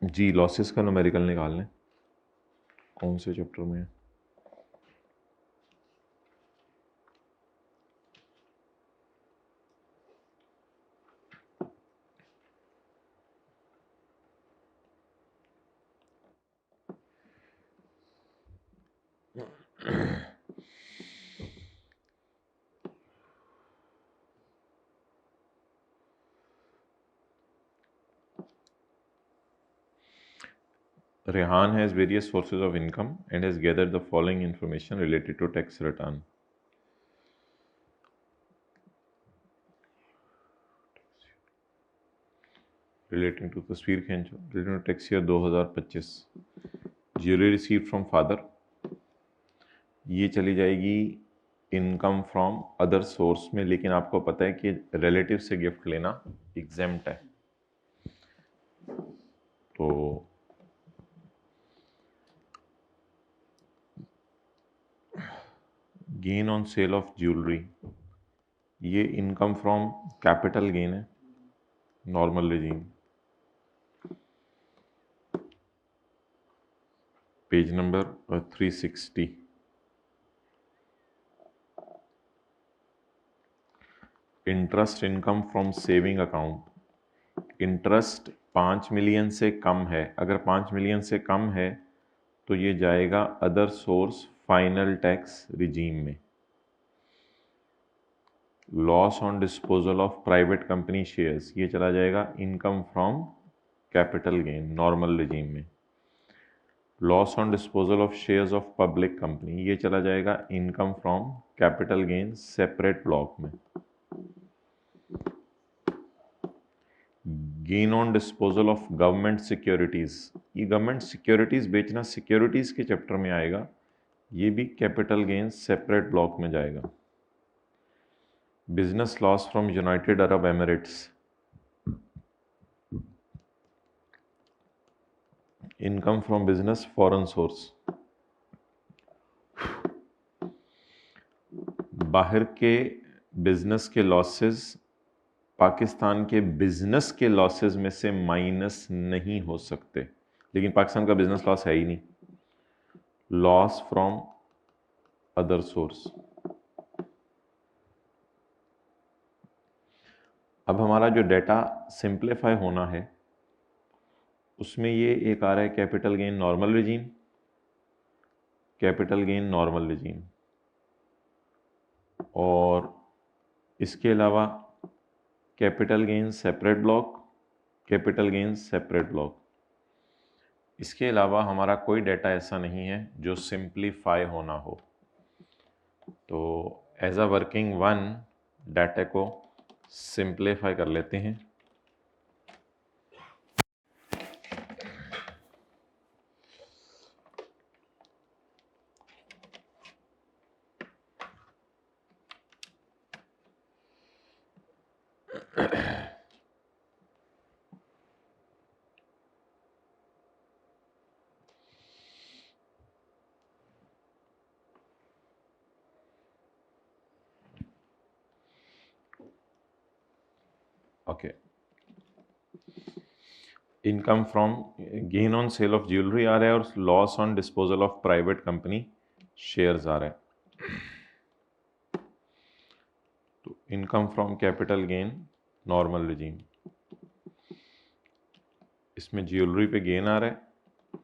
जी losses का numerical निकाल लें। कौन से चैप्टर में है? Rehan has various sources of income and has gathered the following information related to tax return. Relating to तस्वीर खींचो। Relating to tax year 2025. Jewelry received from father. ये चली जाएगी इनकम फ्रॉम अदर सोर्स में, लेकिन आपको पता है कि रिलेटिव से गिफ्ट लेना एग्जेम्प्ट है। तो gain on sale of jewellery, ये इनकम फ्रॉम कैपिटल गेन है, normal regime. Page number 360। Interest income from saving account, interest 5 million से कम है। अगर 5 मिलियन से कम है तो ये जाएगा other source final tax regime में। Loss on disposal of private company shares, ये चला जाएगा income from capital gain, normal regime में। Loss on disposal of shares of public company, ये चला जाएगा income from capital gain separate block में। Gain on disposal of government securities, ये government securities बेचना सिक्योरिटीज के चैप्टर में आएगा, ये भी कैपिटल गेन सेपरेट ब्लॉक में जाएगा। Business loss from United Arab Emirates, income from business foreign source. बाहर के बिजनेस के लॉसेस पाकिस्तान के बिजनेस के लॉसेस में से माइनस नहीं हो सकते, लेकिन पाकिस्तान का बिजनेस लॉस है ही नहीं। Loss from other source. अब हमारा जो डेटा सिंप्लीफाई होना है उसमें ये एक आ रहा है capital gain normal regime, capital gain normal regime, और इसके अलावा capital gain separate block, capital gain separate block. इसके अलावा हमारा कोई डेटा ऐसा नहीं है जो सिंप्लीफाई होना हो। तो as a working one data को सिंप्लीफाई कर लेते हैं। Okay, income from gain on sale of jewellery आ रहा है और loss on disposal of private company shares आ रहा है। तो income from capital gain normal regime, इसमें ज्वेलरी पे गेन आ रहा है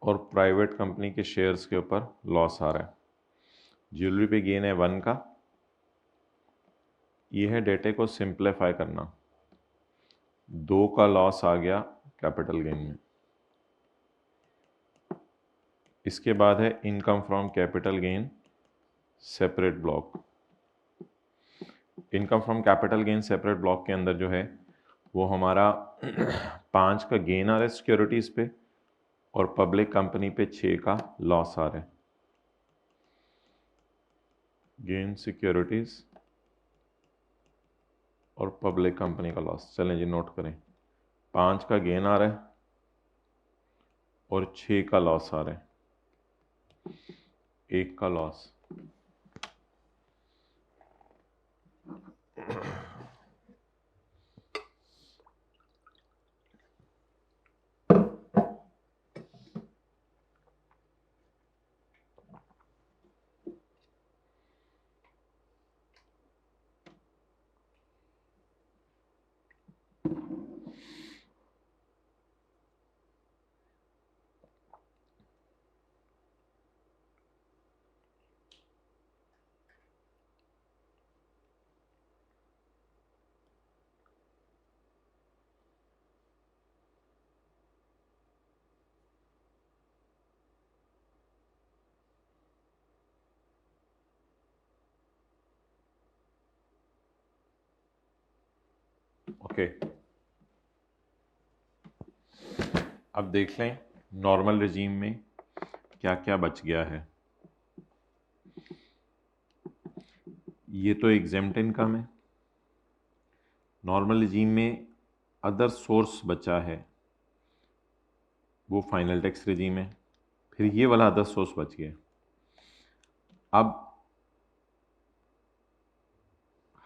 और प्राइवेट कंपनी के शेयर्स के ऊपर लॉस आ रहा है। ज्वेलरी पे गेन है 1 का, ये है डेटे को सिंप्लीफाई करना। 2 का लॉस आ गया कैपिटल गेन में। इसके बाद है income from capital gain separate block. Income from capital gain separate block के अंदर जो है वो हमारा 5 का गेन आ रहा है सिक्योरिटीज पे और पब्लिक कंपनी पे 6 का लॉस आ रहा है। गेन सिक्योरिटीज और पब्लिक कंपनी का लॉस, चलें जी नोट करें। 5 का गेन आ रहा है और 6 का लॉस आ रहा है, 1 का लॉस। ओके, अब देख लें नॉर्मल रिजीम में क्या क्या बच गया है। ये तो एग्जेम्प्ट इनकम है। नॉर्मल रिजीम में अदर सोर्स बचा है, वो फाइनल टैक्स रिजीम है। फिर ये वाला अदर सोर्स बच गया। अब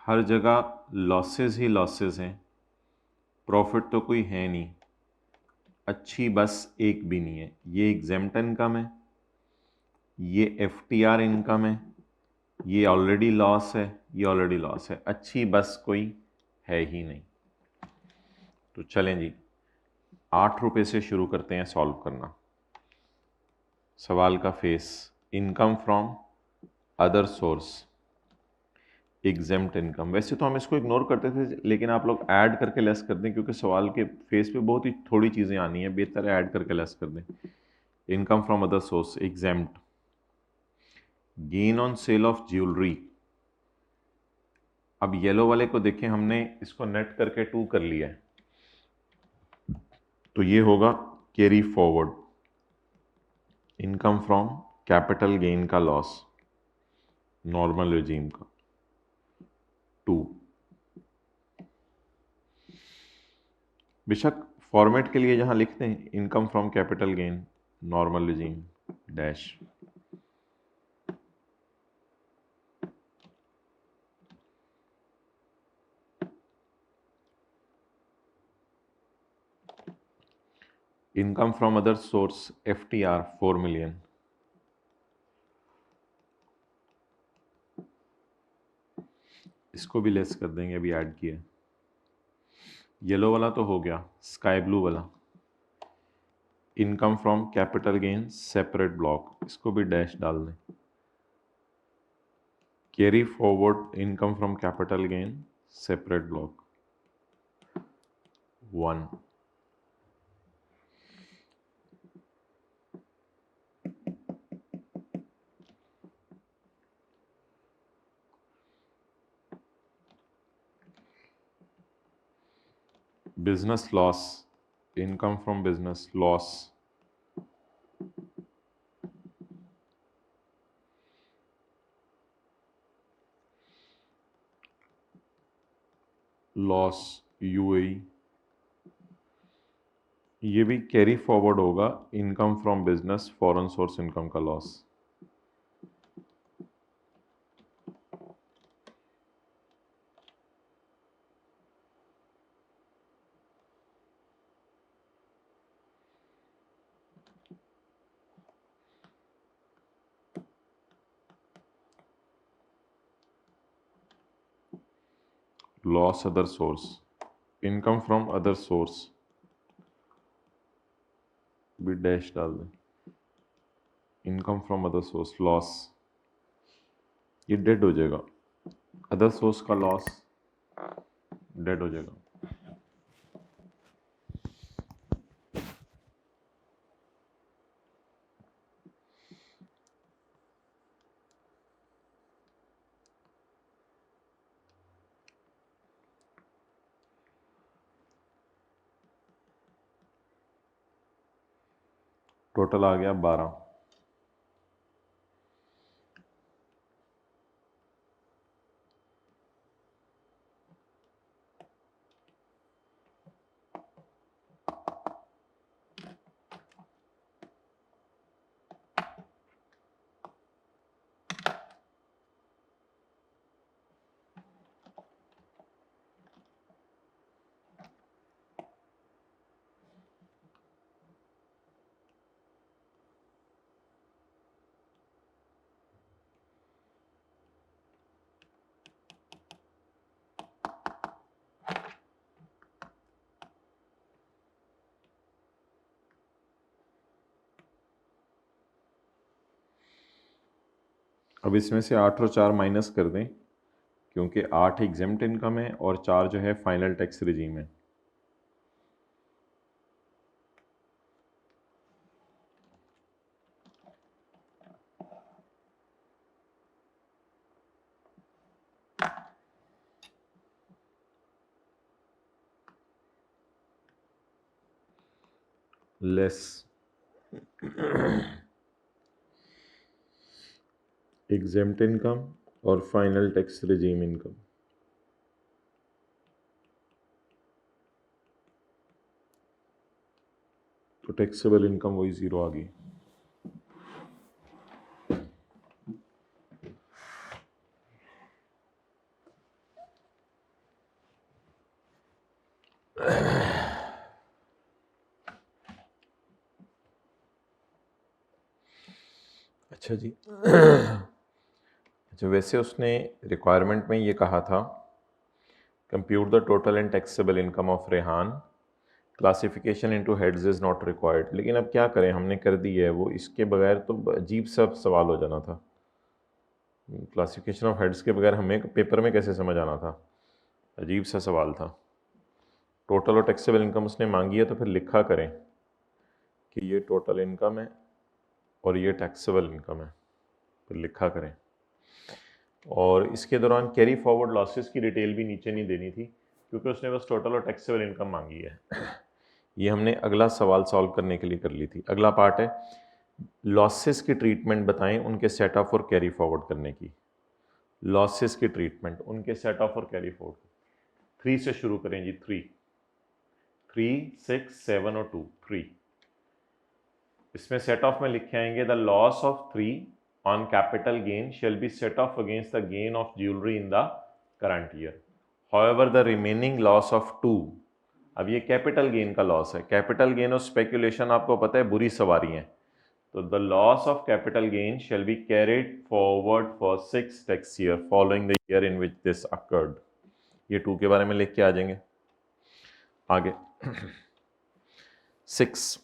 हर जगह लॉसेस ही लॉसेस हैं, प्रॉफिट तो कोई है नहीं। अच्छी बस एक भी नहीं है। ये एग्जेम्प्ट इनकम है, ये एफटीआर इनकम है, ये ऑलरेडी लॉस है, ये ऑलरेडी लॉस है। अच्छी बस कोई है ही नहीं। तो चलें जी, 8 रुपये से शुरू करते हैं सॉल्व करना। सवाल का face, income from other source, exempt income. वैसे तो हम इसको इग्नोर करते थे, लेकिन आप लोग ऐड करके लेस कर दें, क्योंकि सवाल के फेस पे बहुत ही थोड़ी चीज़ें आनी है, बेहतर है ऐड करके लेस कर दें। Income from other source exempt, gain on sale of jewellery. अब येलो वाले को देखें, हमने इसको नेट करके 2 कर लिया है, तो ये होगा carry forward. Income from capital gain का लॉस, नॉर्मल रिजीम का 2। बेशक फॉर्मेट के लिए जहां लिखते हैं income from capital gain normal regime dash, income from other source FTR 4 million, इसको भी लेस कर देंगे, अभी ऐड किया। येलो वाला तो हो गया, स्काई ब्लू वाला income from capital gain separate block, इसको भी डैश डाल दें। Carry forward income from capital gain separate block 1। Business loss, income from business loss, loss UAE, ये भी कैरी फॉरवर्ड होगा। Income from business foreign source income का loss, loss other source, income from other source भी dash डाल दें। Income from other source loss, ये dead हो जाएगा, अदर सोर्स का लॉस डेड हो जाएगा। टोटल आ गया 12। अब इसमें से 8 और 4 माइनस कर दें, क्योंकि 8 एग्जेम्प्ट इनकम है और 4 जो है फाइनल टैक्स रिजीम है। लेस एग्जेम्प्ट इनकम और फाइनल टैक्स रिजीम इनकम। तो टैक्सेबल इनकम वही 0 आ गई। अच्छा जी। अच्छा, वैसे उसने रिक्वायरमेंट में ये कहा था compute the total and taxable income of Rehan, classification into heads is not required. लेकिन अब क्या करें, हमने कर दी है वो, इसके बगैर तो अजीब सा सवाल हो जाना था। क्लासिफिकेशन ऑफ हेड्स के बगैर हमें पेपर में कैसे समझ आना था, अजीब सा सवाल था। टोटल और टैक्सेबल इनकम उसने मांगी है तो फिर लिखा करें कि ये टोटल इनकम है और ये टैक्सेबल इनकम है, फिर लिखा करें। और इसके दौरान कैरी फॉरवर्ड लॉसेस की डिटेल भी नीचे नहीं देनी थी, क्योंकि उसने बस टोटल और टैक्सेबल इनकम मांगी है। ये हमने अगला सवाल सॉल्व करने के लिए कर ली थी। अगला पार्ट है लॉसेस की ट्रीटमेंट बताएं उनके सेट ऑफ और कैरी फॉरवर्ड करने की। लॉसेस की ट्रीटमेंट उनके सेट ऑफ और कैरी फॉरवर्ड। 3 से शुरू करें जी। 3, 6, 7 और 2। 3 इसमें सेट ऑफ में लिखे आएंगे the loss of 3 on capital gain shall be set off against the gain of jewellery in the current year. However the remaining loss of 2, अब ये कैपिटल गेन का लॉस है। कैपिटल गेन और speculation आपको पता है बुरी सवारी है। तो the loss of capital gain shall be carried forward for 6 tax year following the year in which this occurred. ये 2 के बारे में लिख के आ जाएंगे आगे। 6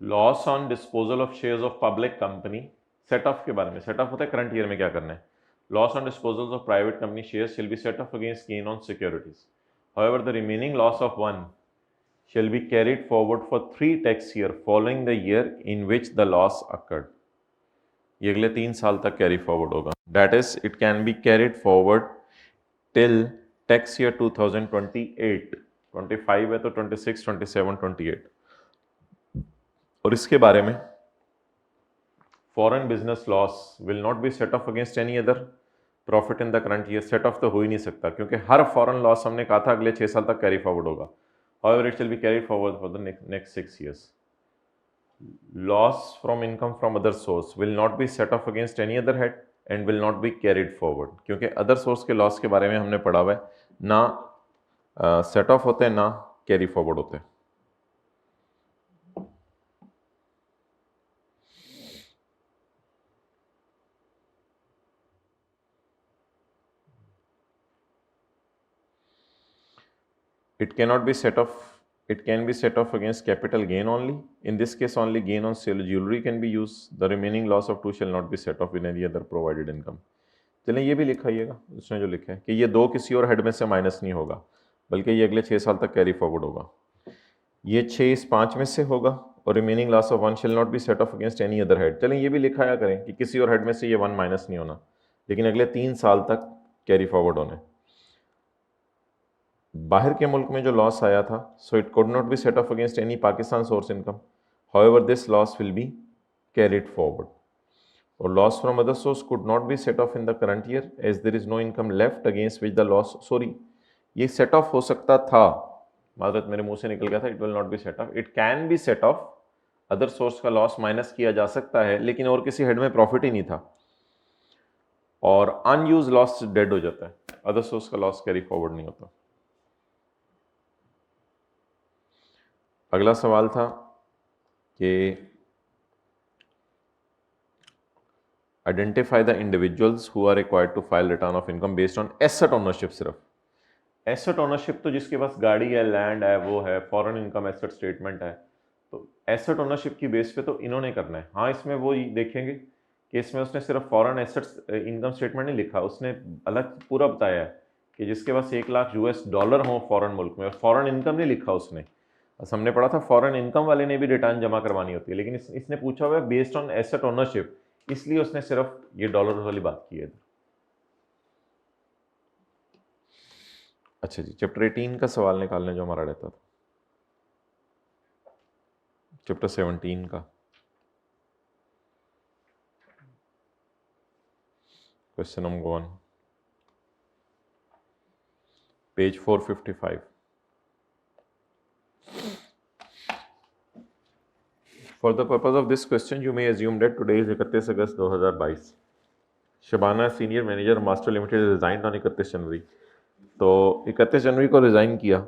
loss on disposal of shares of public company. Set of के बारे में, सेट ऑफ होता है करंट ईयर में क्या करना है। Loss on disposal of private company shares shall be set off against gain on securities. However the remaining loss of 1 shall be carried forward for 3 tax year following the year in which the loss occurred। ये अगले 3 साल तक carry forward होगा। That is, it can be carried forward till tax year 2028। 25 है तो 26, 27, 28। और इसके बारे में foreign business loss will not be set off against any other profit in the current year. Set of तो हो ही नहीं सकता, क्योंकि हर फॉरेन लॉस हमने कहा था अगले 6 साल तक कैरी फॉरवर्ड होगा। However, it shall be carried forward for the next 6 years। Loss from income from other source will not be set off against any other head and will not be carried forward। क्योंकि other source के loss के बारे में हमने पढ़ा हुआ है, ना सेट ऑफ होते हैं ना कैरी फॉरवर्ड होते हैं। It cannot be set off, it can be set off against capital gain only। In this case only gain on sale of jewelry can be used। The remaining loss of 2 shall not be set off in any other provided income। चलें ये भी लिखाइएगा उसने जो लिखा है कि ये 2 किसी और हेड में से माइनस नहीं होगा, बल्कि ये अगले 6 साल तक कैरी फॉरवर्ड होगा। ये 6 इस 5 में से होगा और remaining loss of 1 shall not be set off against any other head. चलें ये भी लिखाया करें कि किसी और हेड में से ये 1 माइनस नहीं होना, लेकिन अगले 3 साल तक कैरी फॉरवर्ड होने। बाहर के मुल्क में जो लॉस आया था, so it could not be set off against any Pakistan source income. However this loss will be carried forward. और loss from other source could not be set off in the current year as there is no income left against which the loss. Sorry, ये set off हो सकता था, माजरत मेरे मुंह से निकल गया था। It will not be set of, it can be set of. Other source का लॉस माइनस किया जा सकता है, लेकिन और किसी हेड में प्रॉफिट ही नहीं था और अनयूज लॉस डेड हो जाता है। अदर सोर्स का लॉस कैरी फॉरवर्ड नहीं होता। अगला सवाल था कि identify the individuals who are required to file return of income based on asset ownership. सिर्फ एसेट ओनरशिप तो जिसके पास गाड़ी है, लैंड है, वो है। फॉरेन इनकम एसेट स्टेटमेंट है, तो एसेट ओनरशिप की बेस पे तो इन्होंने करना है। हाँ, इसमें वो देखेंगे कि इसमें उसने सिर्फ फॉरेन एसेट्स इनकम स्टेटमेंट नहीं लिखा, उसने अलग पूरा बताया है कि जिसके पास 1 लाख US डॉलर हो फॉरेन मुल्क में, और फॉरेन इनकम नहीं लिखा उसने। बस हमने पढ़ा था फॉरेन इनकम वाले ने भी रिटर्न जमा करवानी होती है, लेकिन इसने पूछा हुआ है बेस्ड ऑन एसेट ओनरशिप, इसलिए उसने सिर्फ ये डॉलर वाली बात की है। अच्छा जी, चैप्टर 18 का सवाल निकालने जो हमारा रहता था। चैप्टर 17 का question number 1, page 455. For the purpose of this question, you may assume that today is 31 August 2022. Shabana senior manager master limited resign on 31 जनवरी. तो 31 जनवरी को रिज़ाइन किया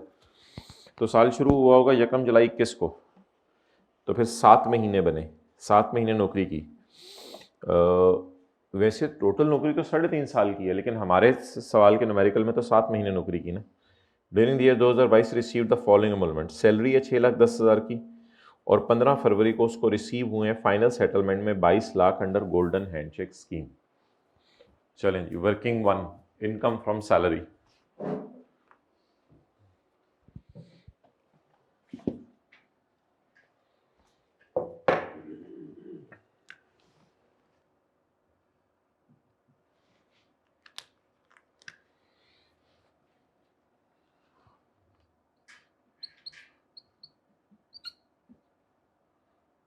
तो साल शुरू हुआ होगा 1 जुलाई 21 को, तो फिर 7 महीने बने, 7 महीने नौकरी की. वैसे टोटल नौकरी तो 3.5 साल की है, लेकिन हमारे सवाल के न्यूमेरिकल में तो 7 महीने नौकरी की ना. During the year 2022 receive the following emolument. Salary है 6,10,000 की और 15 फरवरी को उसको रिसीव हुए हैं फाइनल सेटलमेंट में 22 lakh under golden handshake scheme. चलें जी, वर्किंग 1, इनकम फ्रॉम सैलरी.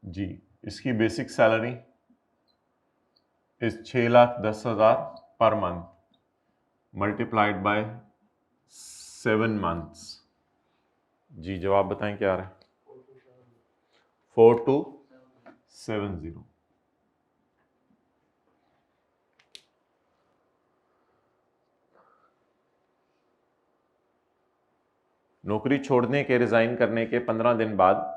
जी, इसकी बेसिक सैलरी इस 6,10,000 पर मंथ मल्टीप्लाइड बाय 7 मंथ्स. जी जवाब बताएं क्या आ रहा है? 4270. नौकरी छोड़ने के, रिजाइन करने के 15 दिन बाद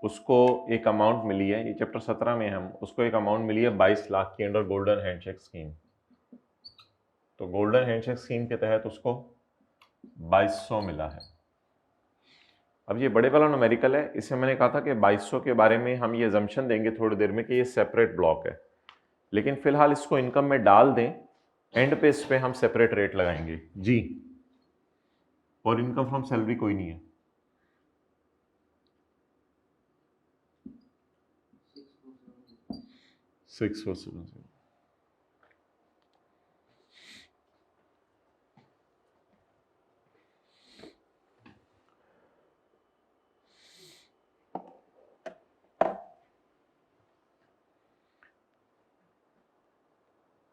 उसको एक अमाउंट मिली है, ये चैप्टर 17 में हम उसको एक अमाउंट मिली है 22 लाख की अंडर गोल्डन हैंडशेक स्कीम. तो गोल्डन हैंडशेक स्कीम के तहत उसको 2200 मिला है. अब ये बड़े वाला न्यूमेरिकल है, इससे मैंने कहा था कि 2200 के बारे में हम ये अजम्पशन देंगे थोड़ी देर में कि ये सेपरेट ब्लॉक है, लेकिन फिलहाल इसको इनकम में डाल दें, एंड पे इस पे हम सेपरेट रेट लगाएंगे जी. और इनकम फ्रॉम सैलरी कोई नहीं है. सिक्स 470.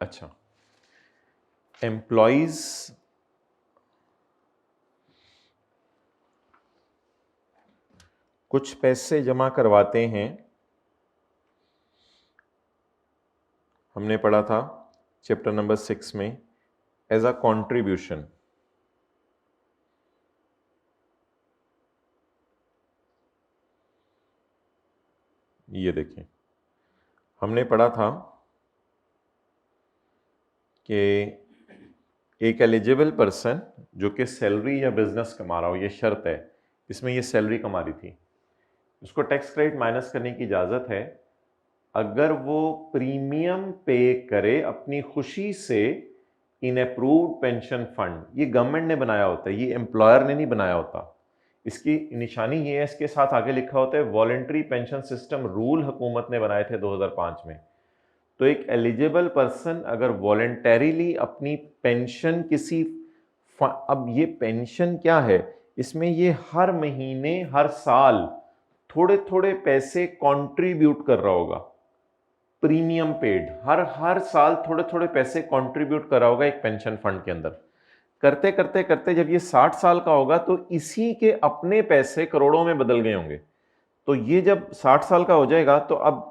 अच्छा, एम्प्लॉइज कुछ पैसे जमा करवाते हैं, हमने पढ़ा था चैप्टर नंबर 6 में, एज अ कंट्रीब्यूशन. ये देखें, हमने पढ़ा था कि एक एलिजिबल पर्सन जो कि सैलरी या बिजनेस कमा रहा हो, ये शर्त है, इसमें ये सैलरी कमा रही थी, उसको टैक्स क्रेडिट माइनस करने की इजाज़त है अगर वो प्रीमियम पे करे अपनी खुशी से इन अप्रूव्ड पेंशन फंड. ये गवर्नमेंट ने बनाया होता है, ये एम्प्लॉयर ने नहीं बनाया होता. इसकी निशानी ये है, इसके साथ आगे लिखा होता है वॉलंटरी पेंशन सिस्टम रूल हुकूमत ने बनाए थे 2005 में. तो एक एलिजिबल पर्सन अगर वॉलंटरीली अपनी पेंशन किसी अब ये पेंशन क्या है, इसमें ये हर महीने हर साल थोड़े थोड़े पैसे कंट्रीब्यूट कर रहा होगा, प्रीमियम पेड, हर साल थोड़े थोड़े पैसे कंट्रीब्यूट कर रहा होगा एक पेंशन फंड के अंदर. करते करते करते जब ये 60 साल का होगा तो इसी के अपने पैसे करोड़ों में बदल गए होंगे. तो ये जब 60 साल का हो जाएगा तो अब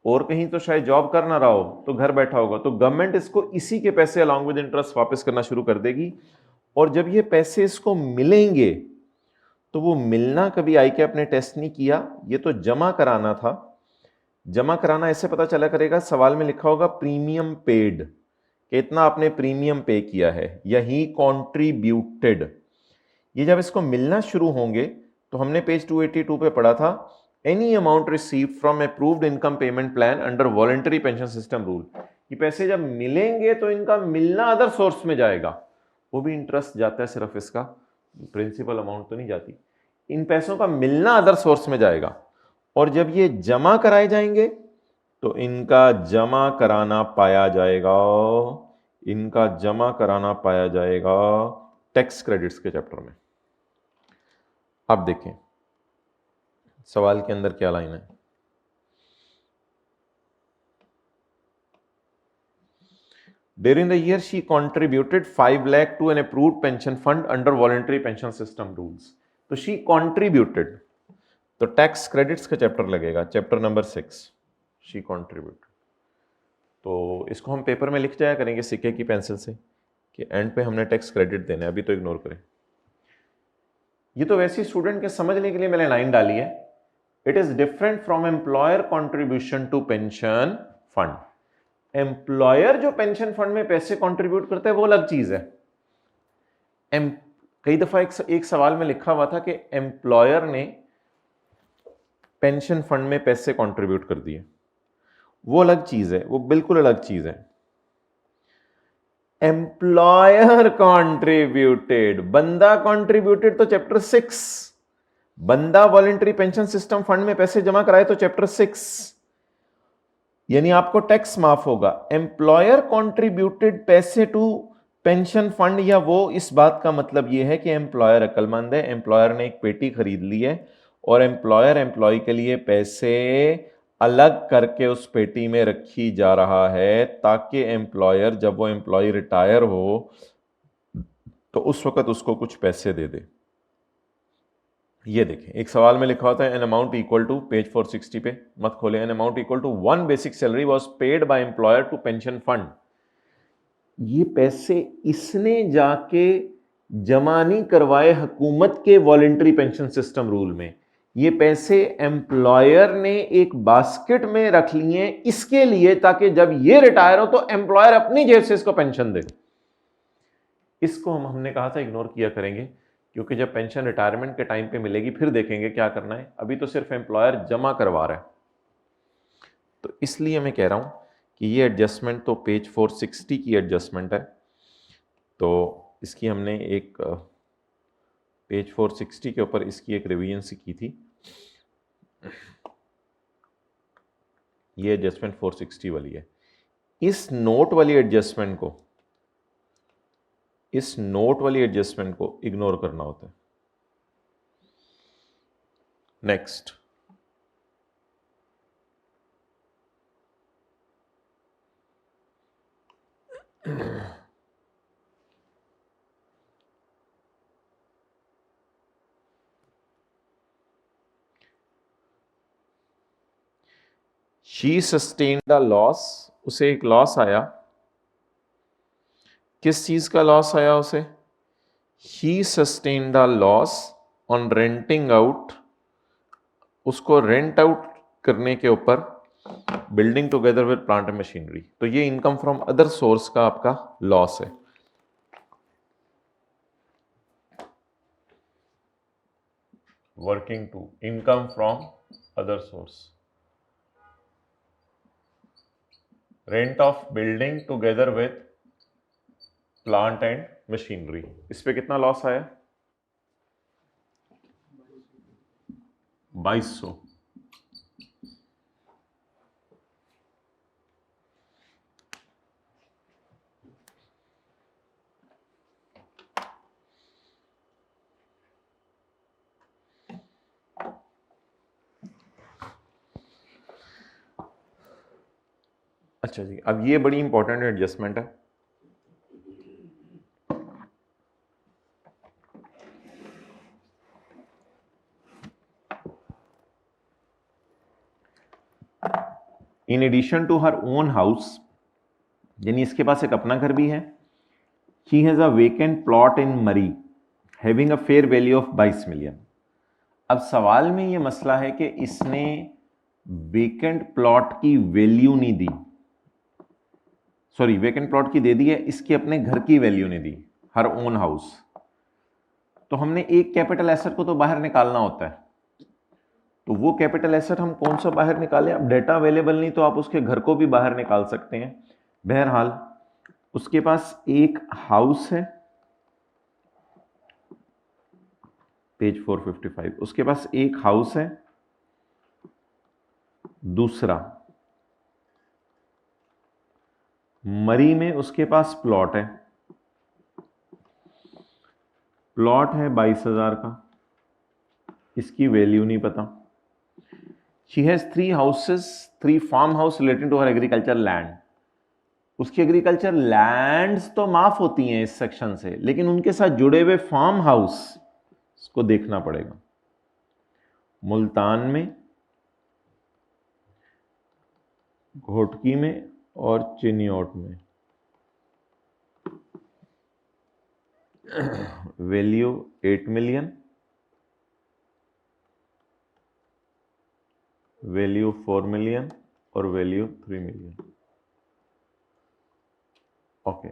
और कहीं तो शायद जॉब कर ना रहा हो, तो घर बैठा होगा, तो गवर्नमेंट इसको इसी के पैसे अलॉन्ग विद इंटरेस्ट वापस करना शुरू कर देगी. और जब ये पैसे इसको मिलेंगे तो वो मिलना कभी आई के अपने टेस्ट नहीं किया, ये तो जमा कराना था. जमा कराना ऐसे पता चला करेगा, सवाल में लिखा होगा प्रीमियम पेड, कितना आपने प्रीमियम पे किया है, यही कॉन्ट्रीब्यूटेड. ये जब इसको मिलना शुरू होंगे तो हमने पेज 282 पे पढ़ा था, any amount receive from approved income payment plan under voluntary pension system rule. ये पैसे जब मिलेंगे तो इनका मिलना अदर सोर्स में जाएगा, वो भी इंटरेस्ट जाता है सिर्फ, इसका प्रिंसिपल अमाउंट तो नहीं जाती. इन पैसों का मिलना अदर सोर्स में जाएगा, और जब ये जमा कराए जाएंगे तो इनका जमा कराना पाया जाएगा, इनका जमा कराना पाया जाएगा टैक्स क्रेडिट्स के चैप्टर में. अब देखें सवाल के अंदर क्या लाइन है. During the year she contributed 5 lakh to an approved pension fund under voluntary pension system rules. तो she contributed, तो टैक्स क्रेडिट्स का चैप्टर लगेगा, चैप्टर नंबर 6, she contributed। तो इसको हम पेपर में लिख जाया करेंगे सिक्के की पेंसिल से कि एंड पे हमने टैक्स क्रेडिट देने, अभी तो इग्नोर करें। ये तो वैसे स्टूडेंट के समझने के लिए मैंने लाइन डाली है। It is different from employer contribution to pension fund. Employer जो पेंशन फंड में पैसे कंट्रीब्यूट करता है वो अलग चीज है। कई दफा एक सवाल में लिखा हुआ था कि एम्प्लॉयर ने पेंशन फंड में पैसे कंट्रीब्यूट कर दिए, वो अलग चीज है, वो बिल्कुल अलग चीज है। एम्प्लॉयर कॉन्ट्रीब्यूटेड, बंदा कॉन्ट्रीब्यूटेड तो चैप्टर 6, बंदा वॉलेंटरी पेंशन सिस्टम फंड में पैसे जमा कराए तो चैप्टर 6, यानी आपको टैक्स माफ होगा। एम्प्लॉयर कॉन्ट्रीब्यूटेड पैसे टू पेंशन फंड, या वो इस बात का मतलब यह है कि एम्प्लॉयर अक्लमंद है, एम्प्लॉयर ने एक पेटी खरीद ली है और एम्प्लॉयर एम्प्लॉय के लिए पैसे अलग करके उस पेटी में रखी जा रहा है ताकि एम्प्लॉयर जब वो एम्प्लॉय रिटायर हो तो उस वक्त उसको कुछ पैसे दे दे। ये देखें एक सवाल में लिखा होता है an amount equal to, page 460 पे मत खोले, an amount equal to 1 basic salary was paid by employer to pension fund. ये पैसे इसने जाके जमा नहीं करवाए हुकूमत के वॉलेंटरी पेंशन सिस्टम रूल में, ये पैसे एम्प्लॉयर ने एक बास्केट में रख लिए इसके लिए ताकि जब ये रिटायर हो तो एम्प्लॉयर अपनी जेब से इसको पेंशन दे। इसको हमने कहा था इग्नोर किया करेंगे क्योंकि जब पेंशन रिटायरमेंट के टाइम पे मिलेगी फिर देखेंगे क्या करना है, अभी तो सिर्फ एम्प्लॉयर जमा करवा रहा है। तो इसलिए मैं कह रहा हूं कि ये एडजस्टमेंट तो पेज 460 की एडजस्टमेंट है, तो इसकी हमने एक पेज 460 के ऊपर इसकी एक रिवीजन सी की थी। ये एडजस्टमेंट 460 वाली है। इस नोट वाली एडजस्टमेंट को इग्नोर करना होता है। Next, she sustained a loss, उसे एक लॉस आया। किस चीज का लॉस आया उसे? She sustained a loss on renting out, उसको रेंट आउट करने के ऊपर building together with plant and machinery. तो ये इनकम फ्रॉम अदर सोर्स का आपका लॉस है। Working two income from other source, rent of building together with plant and machinery, इस पे कितना लॉस आया? 2200। अच्छा जी, अब ये बड़ी इंपॉर्टेंट एडजस्टमेंट है। In addition to her own house, यानी इसके पास एक अपना घर भी है। He has a vacant plot in Murree having a fair value of 22 million. अब सवाल में ये मसला है कि इसने वेकेंट प्लॉट की वैल्यू नहीं दी, सॉरी वेकेंट प्लॉट की दे दी है, इसकी अपने घर की वैल्यू नहीं दी, हर ओन हाउस। तो हमने एक कैपिटल एसेट को तो बाहर निकालना होता है, तो वो कैपिटल एसेट हम कौन सा बाहर निकालें? अब डेटा अवेलेबल नहीं तो आप उसके घर को भी बाहर निकाल सकते हैं। बहरहाल उसके पास एक हाउस है, पेज 455, उसके पास एक हाउस है। दूसरा, मरी में उसके पास प्लॉट है, प्लॉट है 22,000 का, इसकी वैल्यू नहीं पता। She has 3 houses, 3 farm house relating to her agriculture land. उसकी एग्रीकल्चर लैंड्स तो माफ होती हैं इस सेक्शन से, लेकिन उनके साथ जुड़े हुए फार्म हाउस को देखना पड़ेगा। मुल्तान में, घोटकी में और चिन्योट में वैल्यू 8 मिलियन, वैल्यू 4 मिलियन और value 3 million. Okay,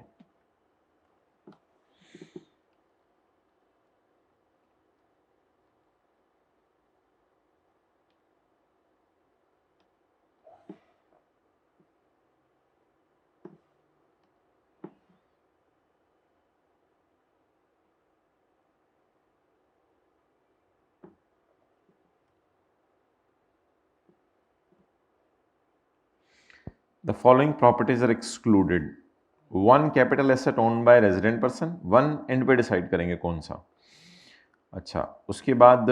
the following properties are excluded. One capital asset owned by resident person, one and पे डिसाइड करेंगे कौन सा। अच्छा, उसके बाद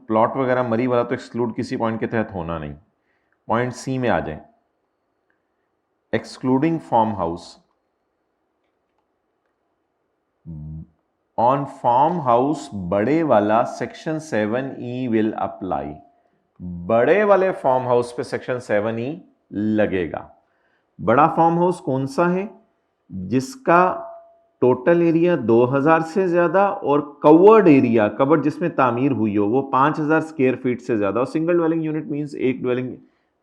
प्लॉट वगैरह मरी वाला तो एक्सक्लूड किसी पॉइंट के तहत होना नहीं। पॉइंट सी में आ जाए, excluding farm house. On farm house बड़े वाला सेक्शन 7E विल अप्लाई। बड़े वाले फार्म हाउस पे सेक्शन 7E लगेगा। बड़ा फार्म हाउस कौन सा है? जिसका टोटल एरिया 2000 से ज्यादा और कवर्ड एरिया, कवर्ड जिसमें तामीर हुई हो, वो 5000 स्क्वायर फीट से ज्यादा। और सिंगल ड्वेलिंग यूनिट मींस एक ड्वेलिंग,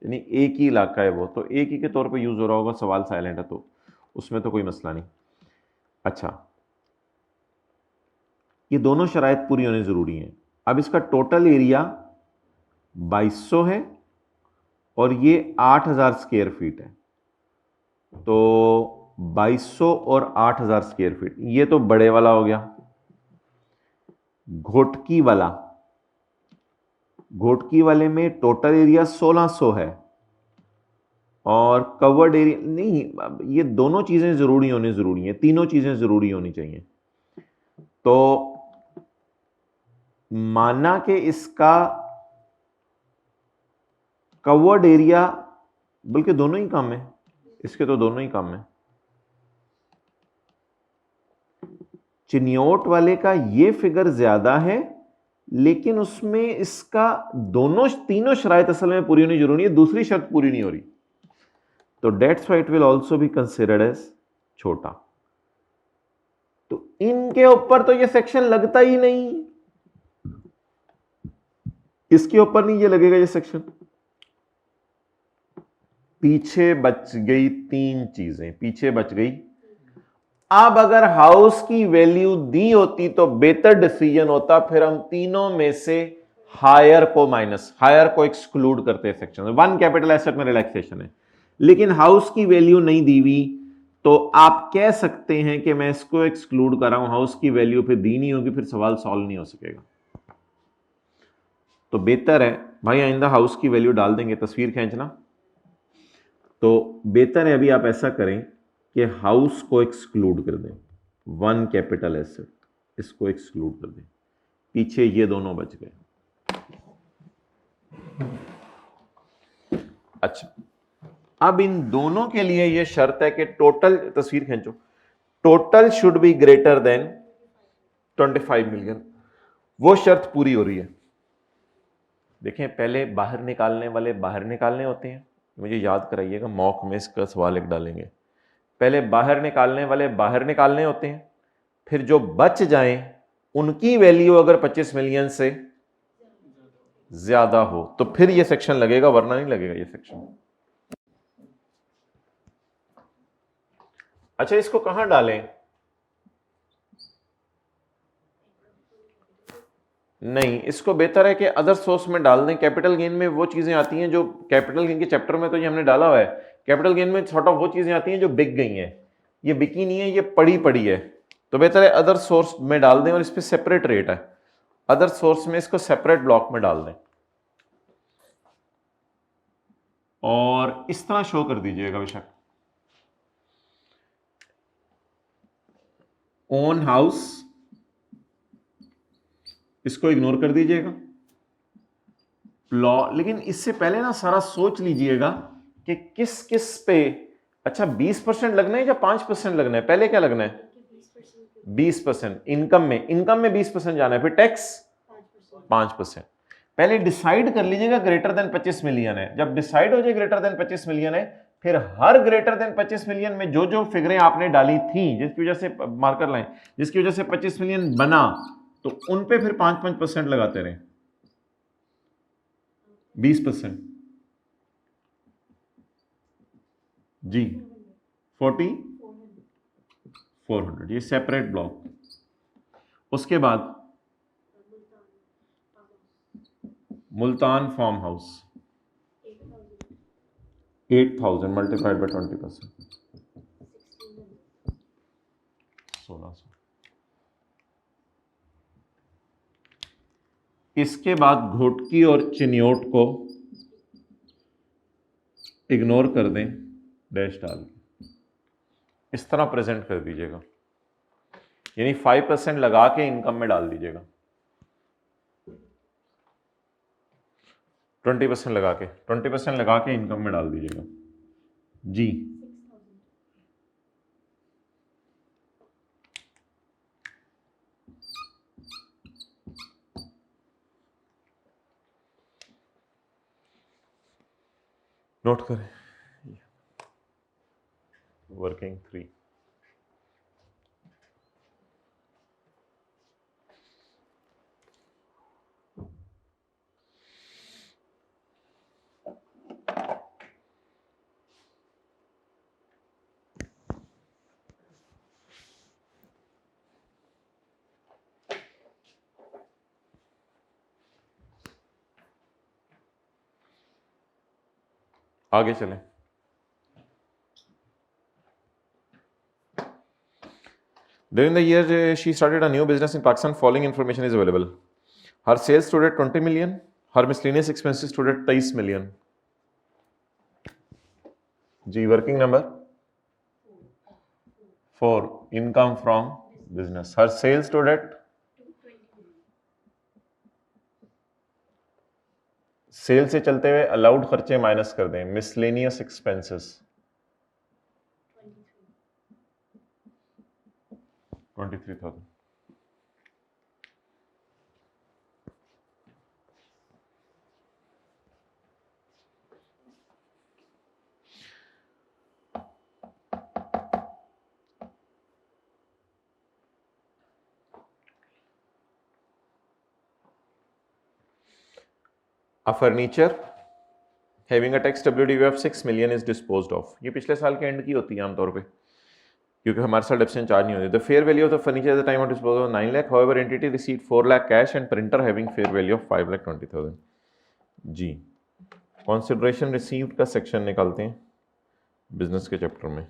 यानी एक ही इलाका है वो, तो एक ही के तौर पे यूज हो रहा होगा। सवाल साइलेंट है तो उसमें तो कोई मसला नहीं। अच्छा, ये दोनों शराइत पूरी होनी जरूरी है। अब इसका टोटल एरिया 2200 है और ये 8000 स्क्वायर फीट है, तो 2200 और 8000 स्क्वायर फीट, ये तो बड़े वाला हो गया। घोटकी वाला, घोटकी वाले में टोटल एरिया 1600 है और कवर्ड एरिया नहीं। ये दोनों चीजें जरूरी होनी जरूरी है, तीनों चीजें जरूरी होनी चाहिए। तो माना कि इसका कवर्ड एरिया, बल्कि दोनों ही कम है, इसके तो दोनों ही कम है। चिन्योट वाले का ये फिगर ज्यादा है, लेकिन उसमें इसका तीनों शराइत असल में पूरी होनी जरूरी है, दूसरी शर्त पूरी नहीं हो रही, तो that's why it will also be considered as छोटा। तो इनके ऊपर तो ये सेक्शन लगता ही नहीं, इसके ऊपर नहीं ये लगेगा ये सेक्शन। पीछे बच गई तीन चीजें, पीछे बच गई। अब अगर हाउस की वैल्यू दी होती तो बेहतर डिसीजन होता, फिर हम तीनों में से हायर को एक्सक्लूड करते हैं सेक्शन में। वन कैपिटल एसेट में रिलैक्सेशन है, लेकिन हाउस की वैल्यू नहीं दी हुई, तो आप कह सकते हैं कि मैं इसको एक्सक्लूड कर रहा हूं, हाउस की वैल्यू फिर दी नहीं होगी, फिर सवाल सॉल्व नहीं हो सकेगा। तो बेहतर है भाई, आइंदा हाउस की वैल्यू डाल देंगे, तस्वीर खींचना। तो बेहतर है अभी आप ऐसा करें कि हाउस को एक्सक्लूड कर दें, वन कैपिटल एसेट, इसको एक्सक्लूड कर दें, पीछे ये दोनों बच गए। अच्छा, अब इन दोनों के लिए ये शर्त है कि टोटल, तस्वीर खींचो, total should be greater than 25 million. वो शर्त पूरी हो रही है। देखें, पहले बाहर निकालने वाले बाहर निकालने होते हैं, मुझे याद कराइएगा, मॉक में इसका सवाल एक डालेंगे। पहले बाहर निकालने वाले बाहर निकालने होते हैं, फिर जो बच जाएं उनकी वैल्यू अगर 25 मिलियन से ज्यादा हो तो फिर ये सेक्शन लगेगा, वरना नहीं लगेगा ये सेक्शन। अच्छा, इसको कहां डालें? नहीं, इसको बेहतर है कि अदर सोर्स में डाल दें। कैपिटल गेन में वो चीजें आती हैं जो कैपिटल गेन के चैप्टर में तो ये हमने डाला हुआ है। कैपिटल गेन में सॉर्ट ऑफ वो चीजें आती हैं जो बिक गई हैं, ये बिकी नहीं है, ये पड़ी पड़ी है, तो बेहतर है अदर सोर्स में डाल दें। और इस पर सेपरेट रेट है, अदर सोर्स में इसको सेपरेट ब्लॉक में डाल दें और इस तरह शो कर दीजिएगा बेशक। ओन हाउस, इसको इग्नोर कर दीजिएगा। प्लॉट, लेकिन इससे पहले ना सारा सोच लीजिएगा कि किस किस पे अच्छा 20% लगना है या 5% लगना है? पहले क्या लगना है? 20%। इनकम में 20% जाना है, फिर टैक्स 5%। पहले डिसाइड कर लीजिएगा ग्रेटर देन 25 मिलियन है। जब डिसाइड हो जाए ग्रेटर देन 25 मिलियन है, फिर हर ग्रेटर देन 25 मिलियन में जो जो फिगरें आपने डाली थी, जिसकी वजह से मार्कर लाइन, जिसकी वजह से 25 मिलियन बना, तो उन पे फिर 5% लगाते रहे। 20% जी 400, ये सेपरेट ब्लॉक। उसके बाद Multan farm house 8000 multiplied by 20%, 1600। इसके बाद घोटकी और चिन्योट को इग्नोर कर दें, डैश डाल इस तरह प्रेजेंट कर दीजिएगा, यानी 5% लगा के इनकम में डाल दीजिएगा, 20% लगा के इनकम में डाल दीजिएगा जी। नोट करें वर्किंग 3। आगे चलें। During the year she started a new business in Pakistan. Following information is available. Her sales stood at 20 million. Her miscellaneous expenses stood at 23 million. जी working number 4. Income from business. Her sales stood at, sale से चलते हुए allowed खर्चे minus कर दें, miscellaneous expenses 23,000। A furniture having a tax WDV of 6 million is disposed of. ये पिछले साल के एंड की होती है आमतौर पे, क्योंकि हमारे साथ डेप्रिसिएशन चार्ज नहीं होती। The fair value of the furniture at the time of disposal was 9 lakh. However, entity received 4 lakh cash and printer having fair value of 5,20,000. जी consideration received का सेक्शन निकालते हैं बिजनेस के चैप्टर में।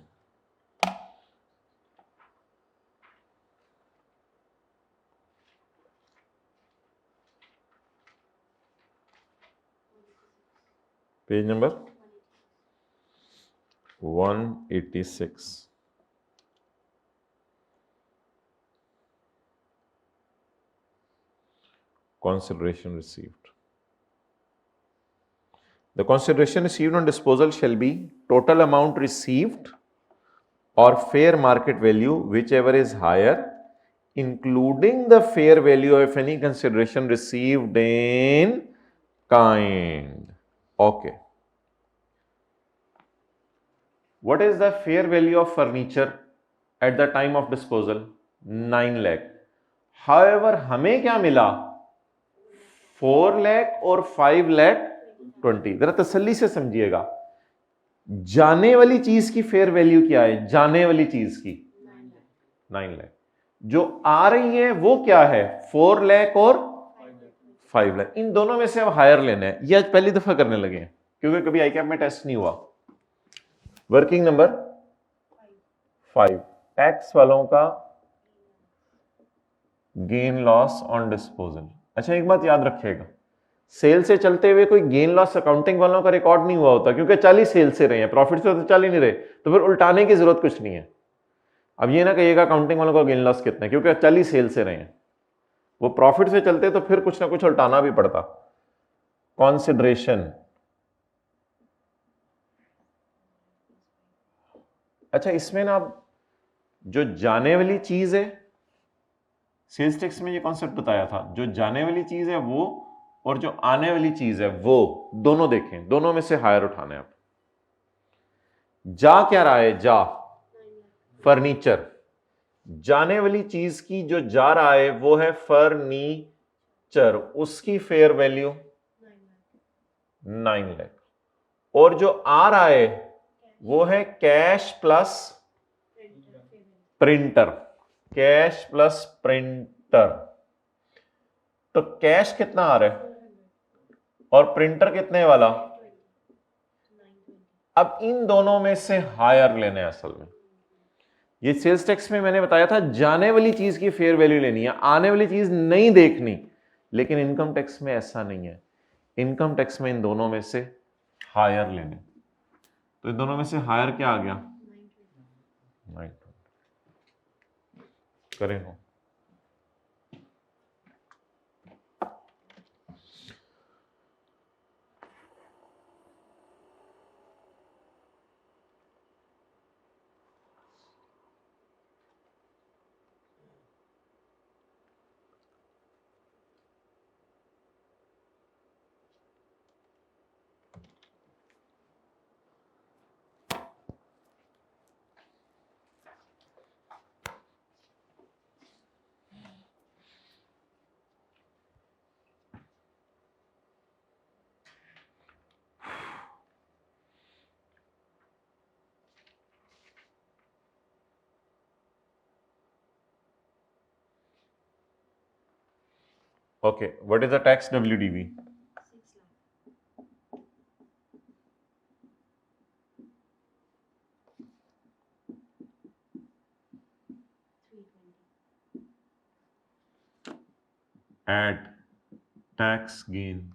Page number 186। Consideration received. The consideration received on disposal shall be total amount received or fair market value, whichever is higher, including the fair value of any consideration received in kind. Okay. What is the fair value of furniture at the time of disposal? 9 lakh. However, हमें क्या मिला? 4 lakh और 5 lakh 20। जरा तसल्ली से समझिएगा, जाने वाली चीज की फेयर वैल्यू क्या है? जाने वाली चीज की 9 लाख। जो आ रही है वो क्या है? 4 लाख और 5 लाख। इन दोनों में से अब हायर लेना है। ये आज पहली दफा करने लगे हैं क्योंकि कभी आईकैप में टेस्ट नहीं हुआ। वर्किंग नंबर 5, टैक्स वालों का गेन लॉस ऑन डिस्पोजल। अच्छा एक बात याद रखिएगा, सेल से चलते हुए कोई गेन लॉस अकाउंटिंग वालों का रिकॉर्ड नहीं हुआ होता, क्योंकि 40 सेल से रहे हैं, प्रॉफिट से तो चल ही नहीं रहे, तो फिर उल्टाने की जरूरत कुछ नहीं है। अब ये ना कहिएगा अकाउंटिंग वालों का गेन लॉस कितना है, क्योंकि 40 सेल से रहे हैं, वो प्रॉफिट से चलते तो फिर कुछ ना कुछ उल्टाना भी पड़ता। कॉन्सिडरेशन अच्छा, इसमें ना जो जाने वाली चीज है, सेल्स टैक्स में ये कॉन्सेप्ट बताया था, जो जाने वाली चीज है वो और जो आने वाली चीज है वो दोनों देखें, दोनों में से हायर उठाना है आप। जा क्या रहा है? जा फर्नीचर। जाने वाली चीज की जो जा रहा है वो है फर्नीचर, उसकी फेयर वैल्यू 9 लाख। और जो आ रहा है वो है cash plus printer, cash plus printer. तो कैश कितना आ रहा है और प्रिंटर कितने वाला? अब इन दोनों में से हायर लेने हैं। असल में ये सेल्स टैक्स में मैंने बताया था जाने वाली चीज की फेयर वैल्यू लेनी है, आने वाली चीज नहीं देखनी, लेकिन इनकम टैक्स में ऐसा नहीं है। इनकम टैक्स में इन दोनों में से हायर लेने। तो इन दोनों में से हायर क्या आ गया? 920 करें हो। Okay, what is the tax WDV? 6 lakhs. Add tax gain.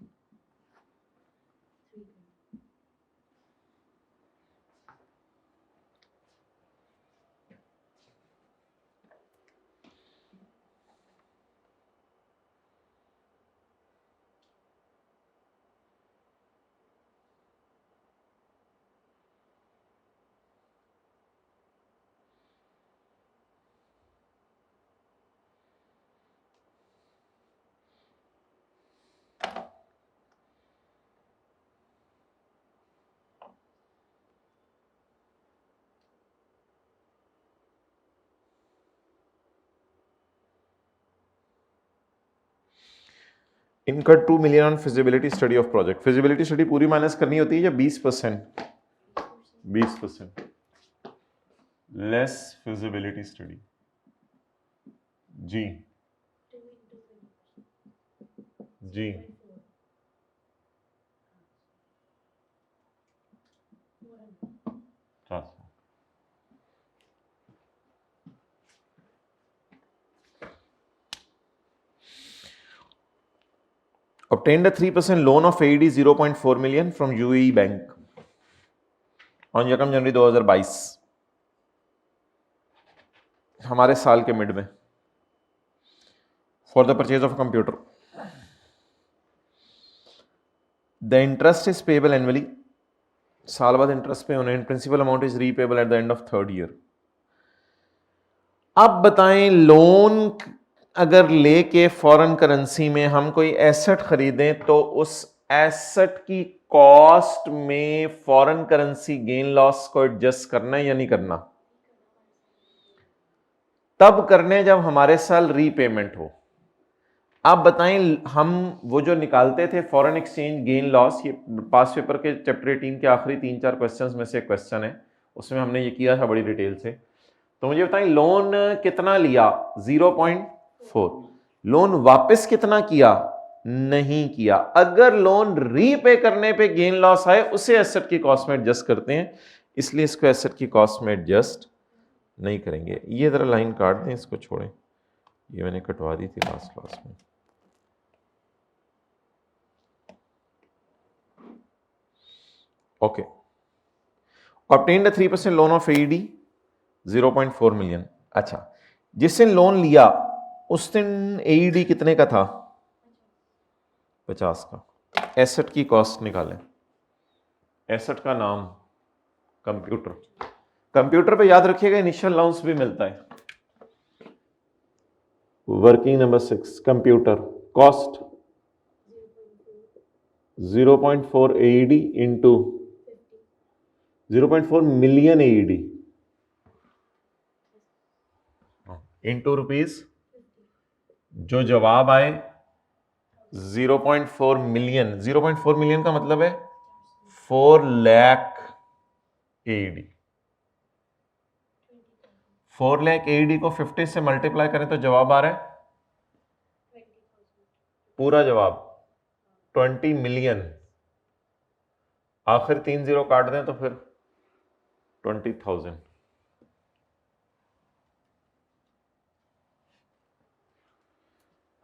इनका 2 million on feasibility study of project. Feasibility study पूरी माइनस करनी होती है या 20%? 20% लेस फिजिबिलिटी स्टडी। जी जी Obtained a 3% loan of AED 0.4 million from UAE Bank on 1 January 2022, हमारे साल के मिड में, for the purchase of computer. The interest is payable annually, साल बाद इंटरेस्ट पे होने, principal amount is repayable at the end of 3rd year. अब बताएं, loan अगर लेके फॉरेन करेंसी में हम कोई एसेट खरीदें तो उस एसेट की कॉस्ट में फॉरेन करेंसी गेन लॉस को एडजस्ट करना है या नहीं करना? तब करने जब हमारे साल रीपेमेंट हो। आप बताएं, हम वो जो निकालते थे फॉरेन एक्सचेंज गेन लॉस, ये पास पेपर के चैप्टर 18 के आखिरी 3-4 क्वेश्चंस में से एक क्वेश्चन है, उसमें हमने ये किया था बड़ी डिटेल से। तो मुझे बताएं, लोन कितना लिया? 0.4। लोन वापस कितना किया? नहीं किया। अगर लोन रीपे करने पे गेन लॉस आए, उसे एसेट की कॉस्ट में एडजस्ट करते हैं, इसलिए इसको एसेट की कॉस्ट में एडजस्ट नहीं करेंगे। ये जरा लाइन काट दें, इसको छोड़ें, ये मैंने कटवा दी थी लास्ट क्लास में। Okay, obtained a 3% loan of AED 0.4 million। अच्छा, जिस दिन लोन लिया उस दिन AED कितने का था? 50 का। एसेट की कॉस्ट निकालें। एसेट का नाम कंप्यूटर, कंप्यूटर पे याद रखिएगा इनिशियल अलाउंस भी मिलता है। Working number 6 computer cost 0.4 AED into 0.4 million AED into rupees, जो जवाब आए 0.4 मिलियन। 0.4 मिलियन का मतलब है 4 लाख AED। 4 लाख AED को 50 से मल्टीप्लाई करें तो जवाब आ रहा है, पूरा जवाब 20 मिलियन। आखिर 3 जीरो काट दें तो फिर 20,000।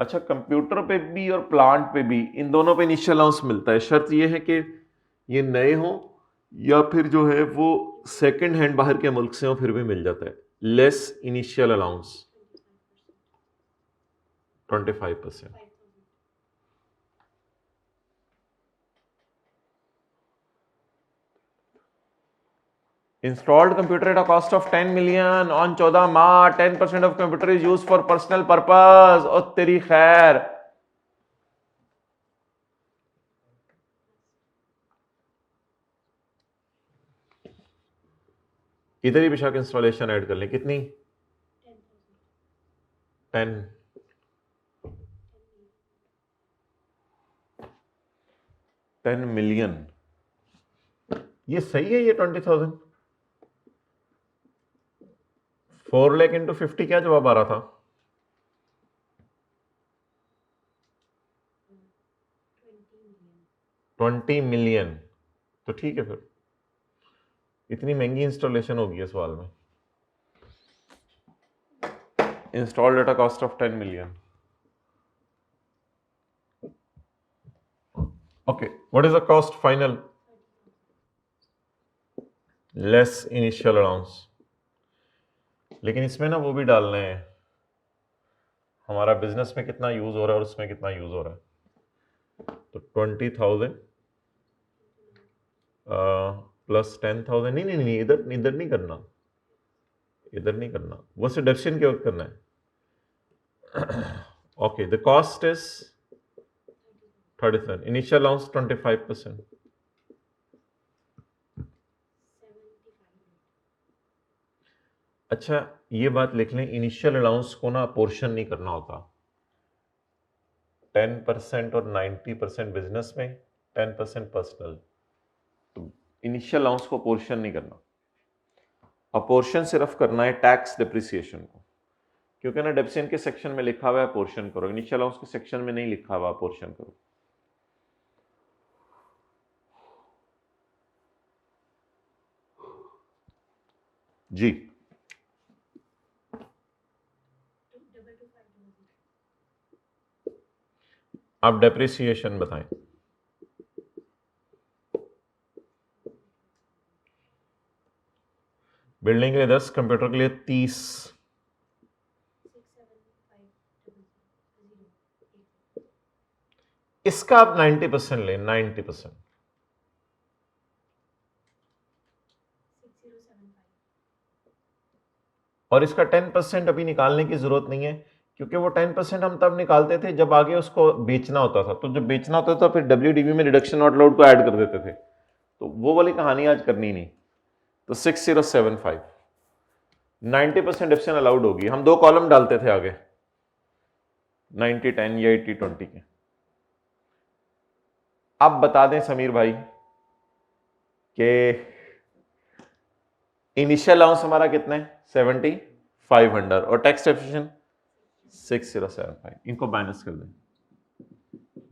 अच्छा, कंप्यूटर पे भी और प्लांट पे भी, इन दोनों पे इनिशियल अलाउंस मिलता है। शर्त यह है कि ये नए हो या फिर जो है वो सेकंड हैंड बाहर के मुल्क से हो, फिर भी मिल जाता है। Less initial allowance 25%। Installed computer at a cost of 10 million on 14 March, 10% of computer is used for personal purpose। ओ तेरी खैर। इधर ही बेशक इंस्टॉलेशन ऐड कर लें, कितनी? 10 मिलियन। ये सही है ये 20,000। 4 लाख इंटू 50 क्या जवाब आ रहा था? 20 मिलियन। तो ठीक है, फिर इतनी महंगी इंस्टॉलेशन होगी इस सवाल में। Installed at a cost of 10 million. Okay, what is the cost final? Less initial allowance. लेकिन इसमें ना वो भी डालना है, हमारा बिजनेस में कितना यूज हो रहा है और उसमें कितना यूज हो रहा है। तो 20,000 प्लस 10,000। नहीं नहीं नहीं, इधर इधर नहीं करना, इधर नहीं करना, वो डिडक्शन के वक्त करना है। Okay, the cost is 37, initial allowance 25%। अच्छा, ये बात लिख लें, इनिशियल अलाउंस को ना पोर्शन नहीं करना होता। 10% और 90% बिजनेस में, 10% पर्सनल। तो इनिशियल अलाउंस को पोर्शन नहीं करना, अपोर्शन सिर्फ करना है टैक्स डिप्रिसिएशन को, क्योंकि ना डेप्सियन के सेक्शन में लिखा हुआ है पोर्शन करो, इनिशियल अलाउंस के सेक्शन में नहीं लिखा हुआ पोर्शन करो। जी, आप डेप्रिसिएशन बताएं। बिल्डिंग के लिए 10, कंप्यूटर के लिए 30। इसका आप 90% लें, 90%। और इसका 10% अभी निकालने की जरूरत नहीं है, क्योंकि वो 10% हम तब निकालते थे जब आगे उसको बेचना होता था। तो जब बेचना होता था फिर WDV में रिडक्शन नॉट अलाउड को ऐड कर देते थे, तो वो वाली कहानी आज करनी नहीं। तो 6075 90% डिप्शन अलाउड होगी। हम दो कॉलम डालते थे आगे, 90-10 या 80-20 के। अब बता दें समीर भाई कि इनिशियल अलाउंस हमारा कितना है? 7,500 और टैक्स डेप्रिसिएशन 6075। इनको माइनस कर दें,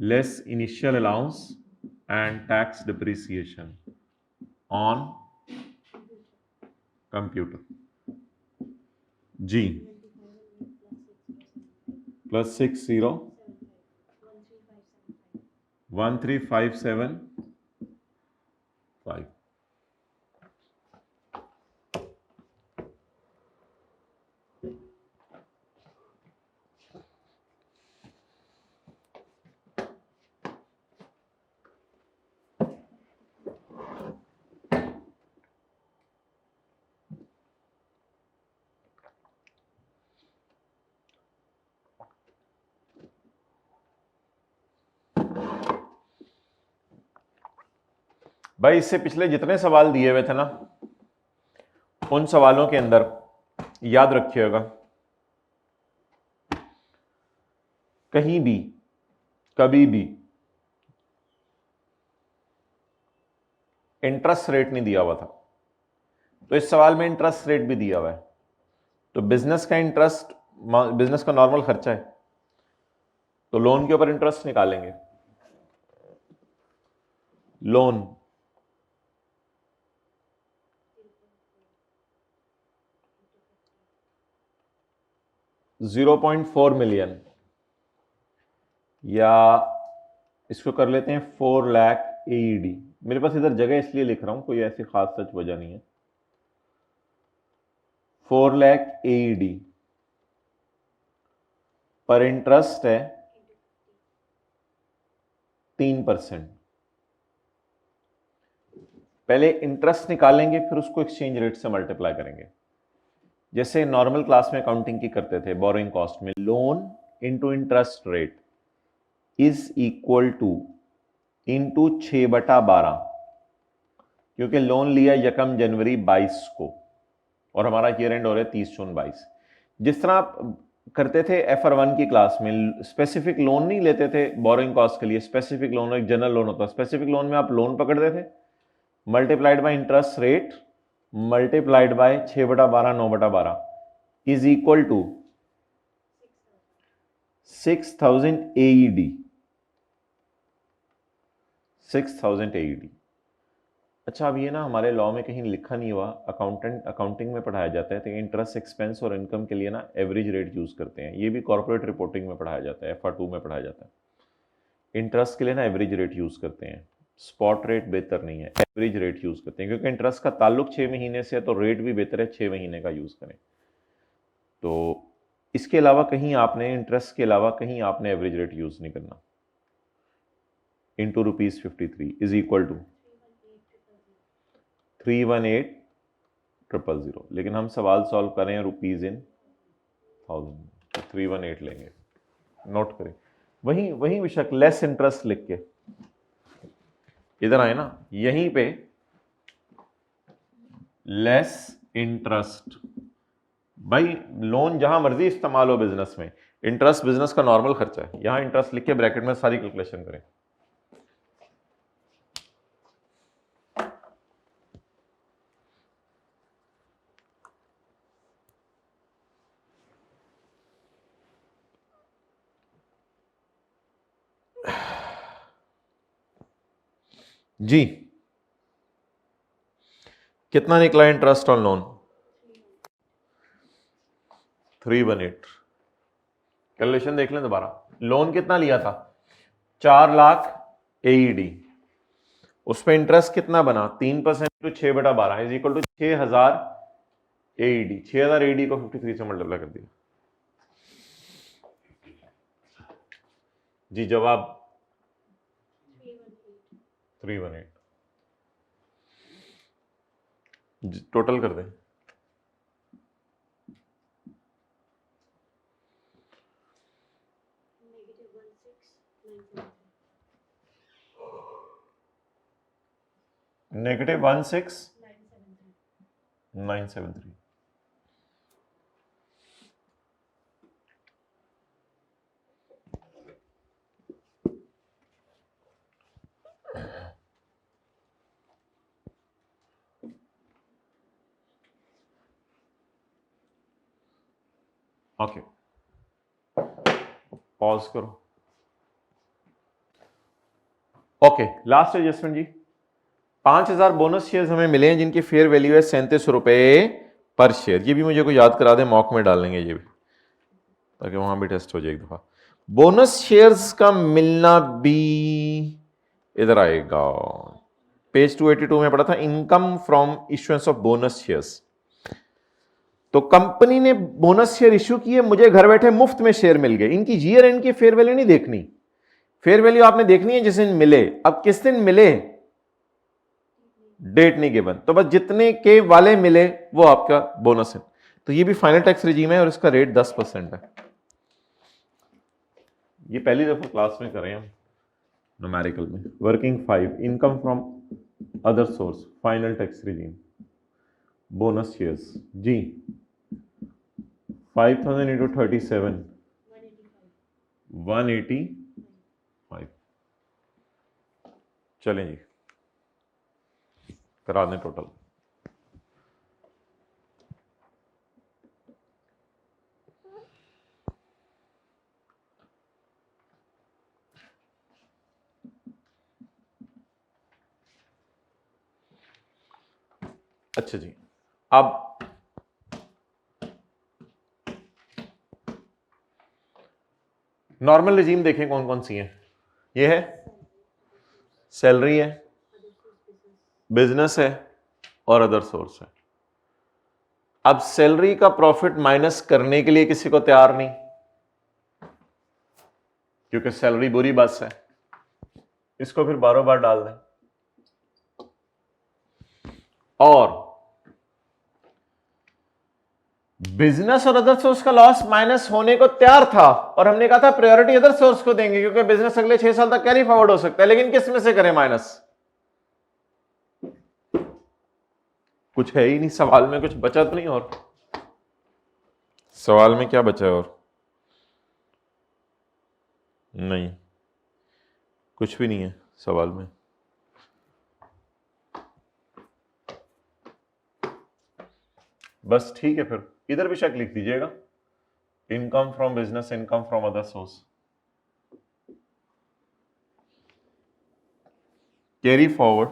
less initial allowance and tax depreciation on computer. जी, प्लस 6013,575। भाई इससे पिछले जितने सवाल दिए हुए थे ना, उन सवालों के अंदर याद रखिएगा, कहीं भी कभी भी इंटरेस्ट रेट नहीं दिया हुआ था। तो इस सवाल में इंटरेस्ट रेट भी दिया हुआ है। तो बिजनेस का इंटरेस्ट, बिजनेस का नॉर्मल खर्चा है, तो लोन के ऊपर इंटरेस्ट निकालेंगे। लोन 0.4 मिलियन, या इसको कर लेते हैं 4 लाख AED। मेरे पास इधर जगह इसलिए लिख रहा हूं, कोई ऐसी खास सच वजह नहीं है। 4 लाख AED पर इंटरेस्ट है 3%। पहले इंटरेस्ट निकालेंगे, फिर उसको एक्सचेंज रेट से मल्टीप्लाई करेंगे, जैसे नॉर्मल क्लास में अकाउंटिंग की करते थे। बोरोइंग कॉस्ट में loan into interest rate is equal two into 6/12, क्योंकि लोन लिया 1 जनवरी 22 को और हमारा ईयर एंड हो रहा है 30/6/22। जिस तरह आप करते थे FR1 की क्लास में, स्पेसिफिक लोन नहीं लेते थे बोरोइंग कॉस्ट के लिए। स्पेसिफिक लोन एक जनरल लोन होता है। स्पेसिफिक लोन में आप लोन पकड़ते थे, multiplied by interest rate multiplied by 6/12 9/12 is equal to 6000 AED। 6000 AED। अच्छा, अब ये ना हमारे लॉ में कहीं लिखा नहीं हुआ, अकाउंटिंग में पढ़ाया जाता है, तो इंटरेस्ट एक्सपेंस और इनकम के लिए ना एवरेज रेट यूज करते हैं। ये भी कॉर्पोरेट रिपोर्टिंग में पढ़ाया जाता है, FR2 में पढ़ाया जाता है। इंटरेस्ट के लिए ना एवरेज रेट यूज करते हैं, स्पॉट रेट बेहतर नहीं है, एवरेज रेट यूज करते हैं, क्योंकि इंटरेस्ट का ताल्लुक 6 महीने से है, तो रेट भी बेहतर है 6 महीने का यूज करें। तो इसके अलावा कहीं आपने, इंटरेस्ट के अलावा कहीं आपने एवरेज रेट यूज नहीं करना। Into ₹53 is equal to 318,000। लेकिन हम सवाल सॉल्व कर रहे हैं रुपीज इन 1000, 318 लेंगे। नोट करें, वहीं वहीं बेशक लेस इंटरेस्ट लिख के इधर आए ना, यहीं पे लेस इंटरेस्ट। भाई लोन जहां मर्जी इस्तेमाल हो बिजनेस में, इंटरेस्ट बिजनेस का नॉर्मल खर्चा है। यहां इंटरेस्ट लिख के ब्रैकेट में सारी कैलकुलेशन करें। जी कितना निकला इंटरेस्ट ऑन लोन? 318। कैलकुलेशन देख लें दोबारा। लोन कितना लिया था? 4 लाख AED। उस पर इंटरेस्ट कितना बना? 3% to 6/12 is equal to 6000 AED। 6000 AED को 53 से मल्टीप्लाई कर दिया। जी जवाब 318। टोटल कर दें। -16,973। ओके, पॉज करो। ओके, लास्ट एडजस्टमेंट जी। 5000 बोनस शेयर्स हमें मिले हैं, जिनकी फेयर वैल्यू है 37 रुपए पर शेयर। ये भी मुझे को याद करा दें, मॉक में डाल लेंगे ये भी, ताकि वहां भी टेस्ट हो जाए एक दफा। बोनस शेयर्स का मिलना भी इधर आएगा। पेज 282 में पढ़ा था, income from issuance of bonus shares. तो कंपनी ने बोनस शेयर इश्यू किए, मुझे घर बैठे मुफ्त में शेयर मिल गए। इनकी ईयर एंड की फेयर वैल्यू नहीं देखनी, फेयर वैल्यू आपने देखनी है जिस दिन मिले। अब किस दिन मिले? डेट नहीं गिवन, तो बस जितने के वाले मिले वो आपका बोनस है। तो ये भी फाइनल टैक्स रिजीम है और इसका रेट 10% है। ये पहली दफा क्लास में करें हम न्यूमेरिकल में। Working 5, income from other source, final tax regime, bonus shares जी। 5000 इंटू 37 185। चलें जी, करा दें टोटल। अच्छा जी, अब नॉर्मल रिजीम देखें कौन कौन सी है। ये है सैलरी है, बिजनेस है और अदर सोर्स है। अब सैलरी का प्रॉफिट माइनस करने के लिए किसी को तैयार नहीं, क्योंकि सैलरी बुरी बस है, इसको फिर बारों बार डाल दें। और बिजनेस और अदर सोर्स का लॉस माइनस होने को तैयार था, और हमने कहा था प्रायोरिटी अदर सोर्स को देंगे क्योंकि बिजनेस अगले 6 साल तक कैरी फॉरवर्ड हो सकता है। लेकिन किस में से करें माइनस? कुछ है ही नहीं सवाल में, कुछ बचा तो नहीं। और सवाल में क्या बचा है? और नहीं, कुछ भी नहीं है सवाल में। बस ठीक है, फिर इधर भी शक लिख दीजिएगा, income from business, income from other source. Carry forward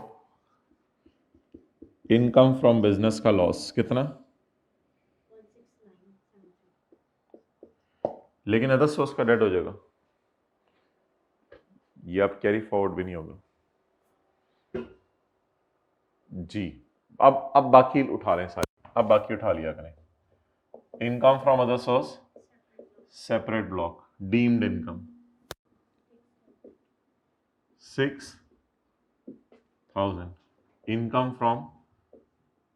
income from business का लॉस कितना? लेकिन अदर सोर्स का डेड हो जाएगा, ये अब कैरी फॉरवर्ड भी नहीं होगा जी। अब बाकी उठा लें सारे, अब बाकी उठा लिया करें। Income from other source separate block, deemed income 6000, income from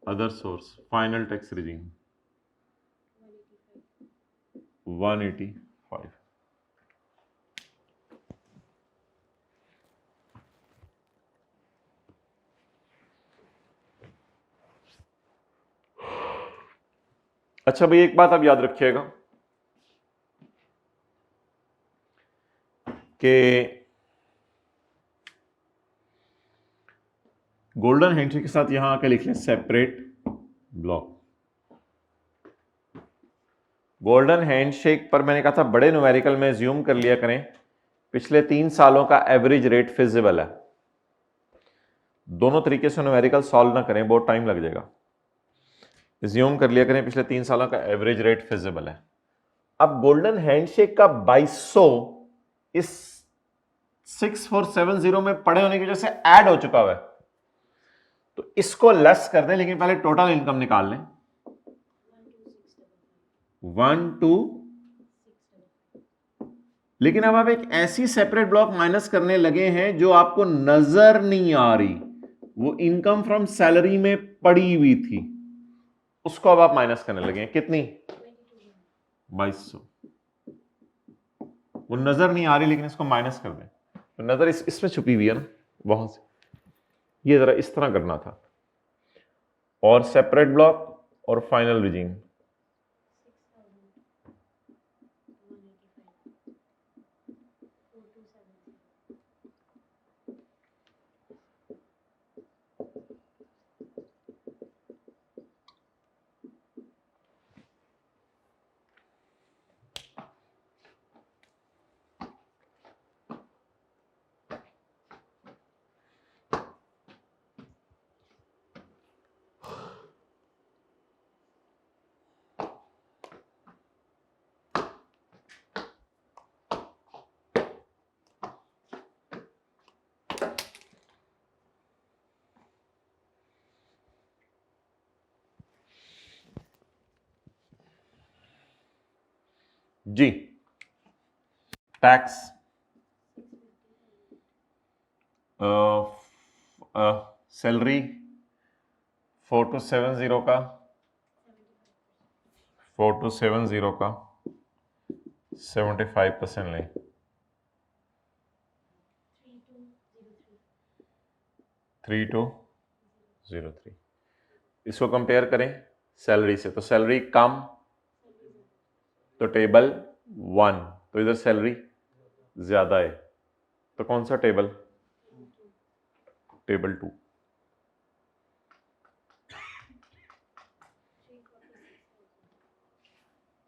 other source final tax regime 185। अच्छा भाई, एक बात आप याद रखिएगा कि गोल्डन हैंडशेक के साथ यहां आके लिख लें सेपरेट ब्लॉक। गोल्डन हैंडशेक पर मैंने कहा था बड़े न्यूमेरिकल में ज्यूम कर लिया करें, पिछले 3 सालों का एवरेज रेट फिजिबल है। दोनों तरीके से न्यूमेरिकल सॉल्व ना करें, बहुत टाइम लग जाएगा। ज्यूम कर लिया करें पिछले 3 सालों का एवरेज रेट फिजिबल है। अब गोल्डन हैंडशेक का 2200 इस 6470 में पड़े होने की वजह से ऐड हो चुका हुआ है, तो इसको लेस कर दें, लेकिन पहले टोटल इनकम निकाल लें। 12, लेकिन अब आप एक ऐसी सेपरेट ब्लॉक माइनस करने लगे हैं जो आपको नजर नहीं आ रही, वो इनकम फ्रॉम सैलरी में पड़ी हुई थी, उसको अब आप माइनस करने लगे हैं। कितनी? 2200। वो नजर नहीं आ रही, लेकिन इसको माइनस कर दें तो नजर इसमें छुपी हुई है ना, वहां से। ये जरा इस तरह करना था। और सेपरेट ब्लॉक और फाइनल रिजीम जी। टैक्स सैलरी 4270 का 75% लें। 3203 0.03। इसको कंपेयर करें सैलरी से, तो सैलरी कम तो टेबल 1, तो इधर सैलरी ज्यादा है, तो कौन सा table? Table 2।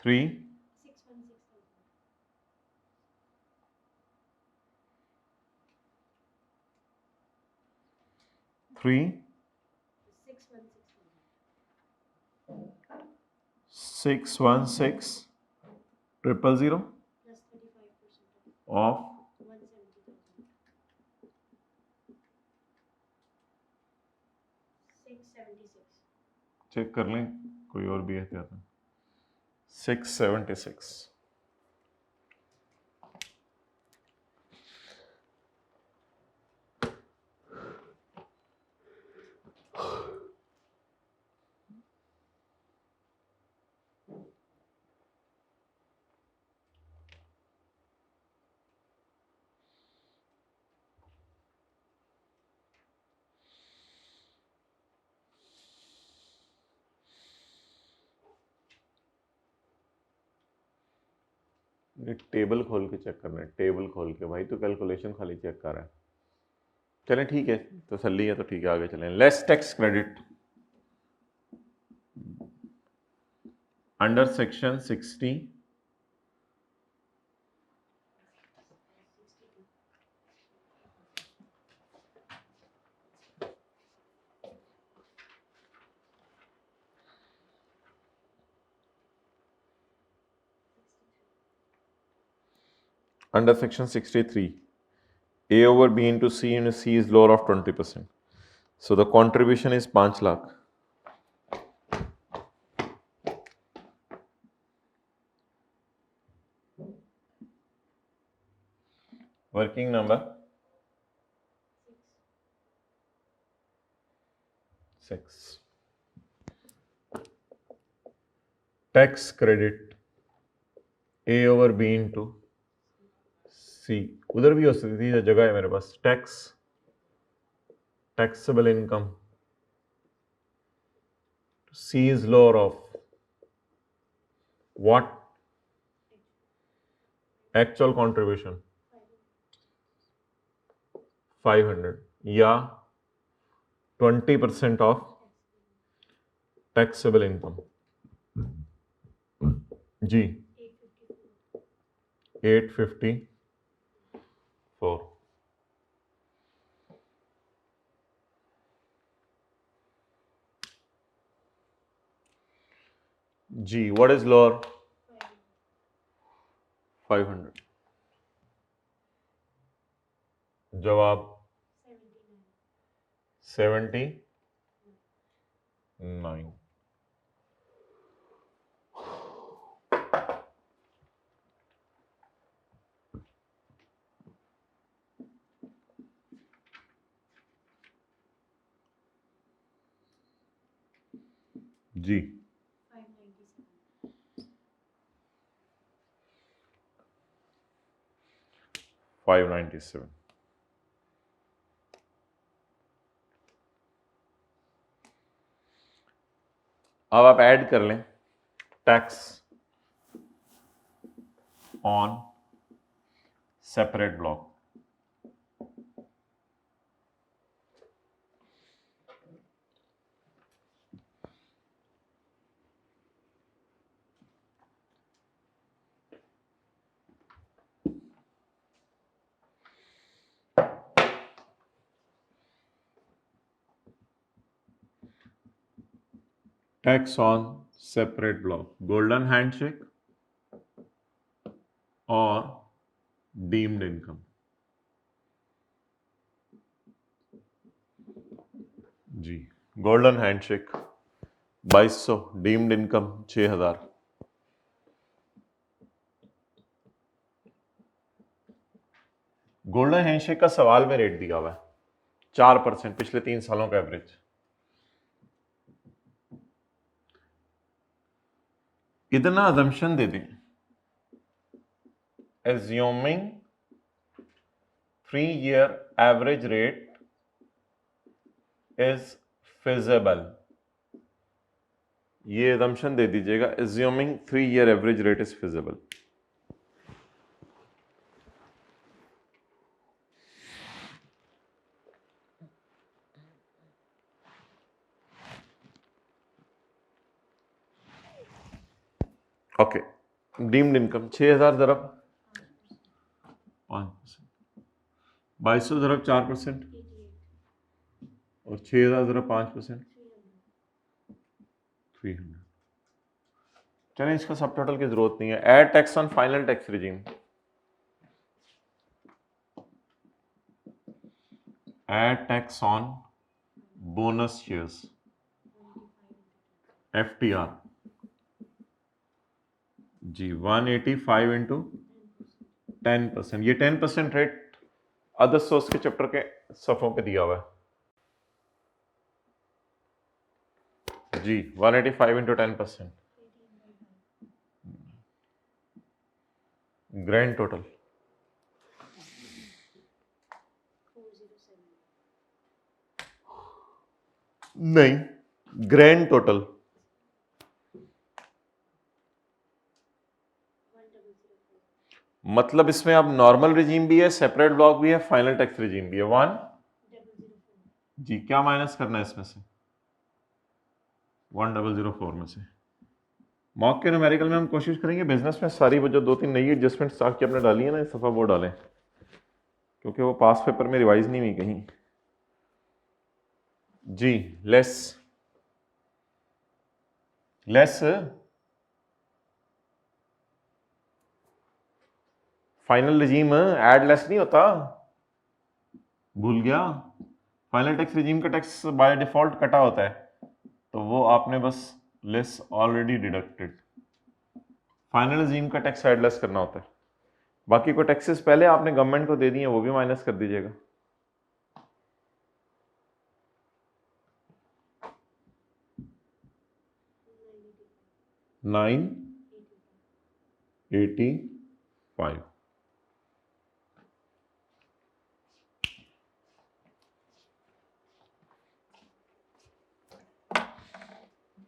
Three 616,000 of check कर लें, कोई और भी एहतियात है। 676। टेबल खोल के चेक करना है, टेबल खोल के भाई, तो कैलकुलेशन खाली चेक कर रहा है। चलें ठीक है, तसल्ली है तो ठीक है, आगे चलें। Less tax credit under section 60 under section 63, A over B into C and C is lower of 20%. So the contribution is 5 lakh. Working number 6. Tax credit A over B into C. उधर भी हो सकती थी, जगह है मेरे पास। taxable income C is lower of what? Actual contribution 500 या 20% of taxable income जी 854। जी व्हाट इज लोअर? 500। जवाब 79। जी 597। अब आप ऐड कर लें tax on separate block. Tax on separate block, golden handshake और डीम्ड इनकम। जी golden handshake 2200, deemed income 6000। Golden handshake का सवाल में रेट दिया हुआ है 4%, पिछले 3 सालों का एवरेज। इतना अजम्पशन दे दें, assuming 3-year average rate is feasible, ये assumption दे दीजिएगा, assuming 3-year average rate is feasible. Okay, deemed income 6000 ज़रब 5%, 2200 ज़रब 4% और 6000 ज़रब 5%, 300। चलें, इसका सब टोटल की जरूरत नहीं है। Add tax on final tax regime, add tax on bonus shares, FTR जी 185 इंटू 10%। ये 10% रेट अदर सोर्स के चैप्टर के सफ़ों पे दिया हुआ है जी, 185 इंटू 10%, ग्रैंड टोटल नहीं, ग्रैंड टोटल मतलब इसमें अब नॉर्मल रिजीम भी है, सेपरेट ब्लॉक भी है, फाइनल टैक्स रिजीम भी है। 1 जी, क्या माइनस करना है इसमें से? 1004 में से। मॉक के न्यूमेरिकल में हम कोशिश करेंगे बिजनेस में सारी वो जो 2-3 नई एडजस्टमेंट्स आपकी आपने डाली है ना इस दफा वो डालें, क्योंकि वो पास पेपर में रिवाइज नहीं हुई कहीं जी। Less final regime add less नहीं होता, भूल गया? फाइनल टैक्स रिजीम का टैक्स बाय डिफॉल्ट कटा होता है, तो वो आपने बस less already deducted. Final regime का टैक्स एड लेस करना होता है, बाकी को टैक्सेस पहले आपने गवर्नमेंट को दे दिए वो भी माइनस कर दीजिएगा। $985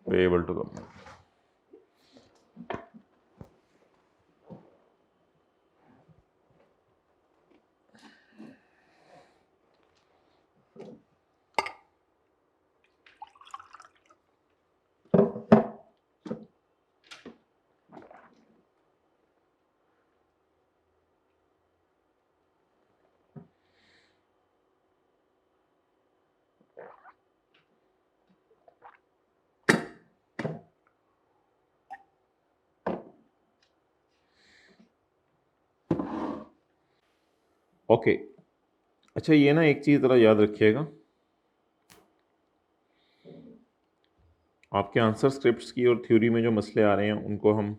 पेएबल टू गवर्नमेंट। ओके अच्छा, ये ना एक चीज़ ज़रा याद रखिएगा, आपके आंसर स्क्रिप्ट्स की और थ्योरी में जो मसले आ रहे हैं उनको हम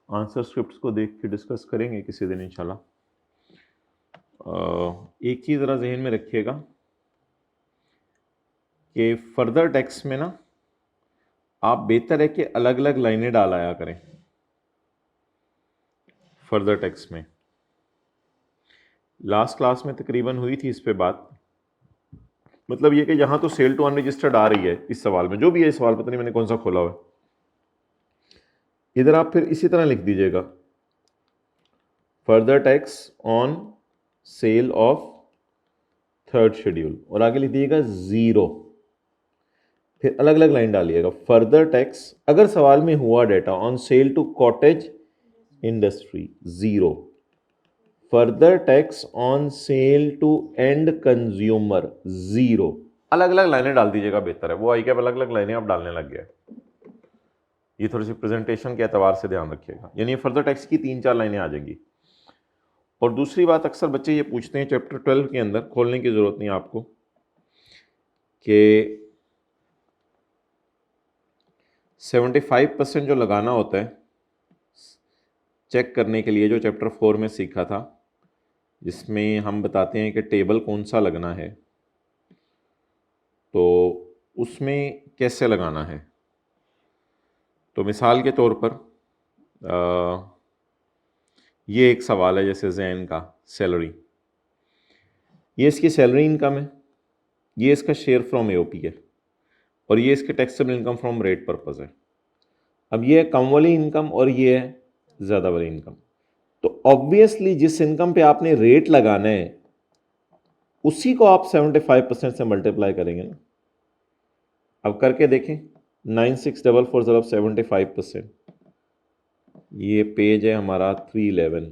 आंसर स्क्रिप्ट्स को देख के डिस्कस करेंगे किसी दिन इंशाल्लाह। एक चीज़ ज़रा जहन में रखिएगा कि फर्दर टेक्स्ट में ना आप बेहतर है कि अलग अलग लाइनें डाल आया करें। फर्दर टेक्स्ट में लास्ट क्लास में तकरीबन हुई थी इस पे बात, मतलब ये कि यहाँ तो सेल टू अनरजिस्टर्ड आ रही है इस सवाल में, जो भी है इस सवाल, पता नहीं मैंने कौन सा खोला हुआ है। इधर आप फिर इसी तरह लिख दीजिएगा further tax on sale of third schedule और आगे लिख दीजिएगा 0, फिर अलग अलग लाइन डालिएगा। फर्दर टैक्स अगर सवाल में हुआ data on sale to cottage industry 0, further tax on sale to end consumer 0, अलग अलग लाइनें डाल दीजिएगा, बेहतर है। वो आई कैप अलग अलग लाइनें आप डालने लग गए, ये थोड़ी सी प्रेजेंटेशन के एतबार से ध्यान रखिएगा। यानी फर्दर टैक्स की 3-4 लाइनें आ जाएंगी। और दूसरी बात, अक्सर बच्चे ये पूछते हैं चैप्टर 12 के अंदर, खोलने की ज़रूरत नहीं आपको, कि 75% जो लगाना होता है चेक करने के लिए, जो चैप्टर 4 में सीखा था, जिसमें हम बताते हैं कि टेबल कौन सा लगना है, तो उसमें कैसे लगाना है। तो मिसाल के तौर पर ये एक सवाल है जैसे जैन का सैलरी, ये इसकी सैलरी इनकम है, ये इसका शेयर फ्रॉम एओपी है। और ये इसके taxable income from rate purpose है। अब ये है कम वाली इनकम और ये है ज़्यादा वाली इनकम। तो ऑब्वियसली जिस इनकम पे आपने रेट लगाना है उसी को आप 75% से मल्टीप्लाई करेंगे ना। अब करके देखें, 9644 75%, ये पेज है हमारा 311,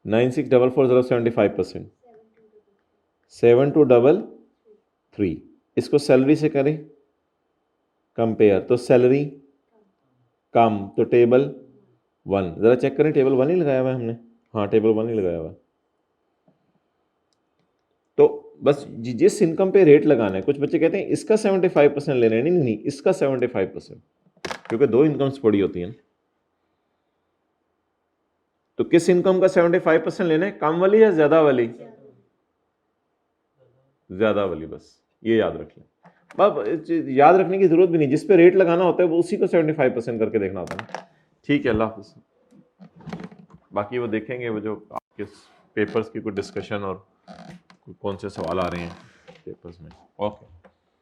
9644 75%, 7233, इसको सैलरी से करें कंपेयर, तो सैलरी कम तो टेबल 1, ज़रा चेक करें टेबल 1 ही लगाया हुआ है हमने, हाँ टेबल 1 ही लगाया हुआ है। तो बस जिस इनकम पे रेट लगाना है, कुछ बच्चे कहते हैं इसका 75% लेना है, नहीं इसका 75%, क्योंकि दो इनकम्स पड़ी होती हैं। तो किस इनकम का 75% लेना है, कम वाली या ज्यादा वाली? ज्यादा वाली, बस ये याद रख लें। अब याद रखने की जरूरत भी नहीं, जिस पे रेट लगाना होता है वो उसी को 75% करके देखना होता है। ठीक है, अल्लाह हाफिज़। बाकी वो देखेंगे वो जो आपके पेपर्स की कुछ डिस्कशन और कौन से सवाल आ रहे हैं पेपर्स में। ओके।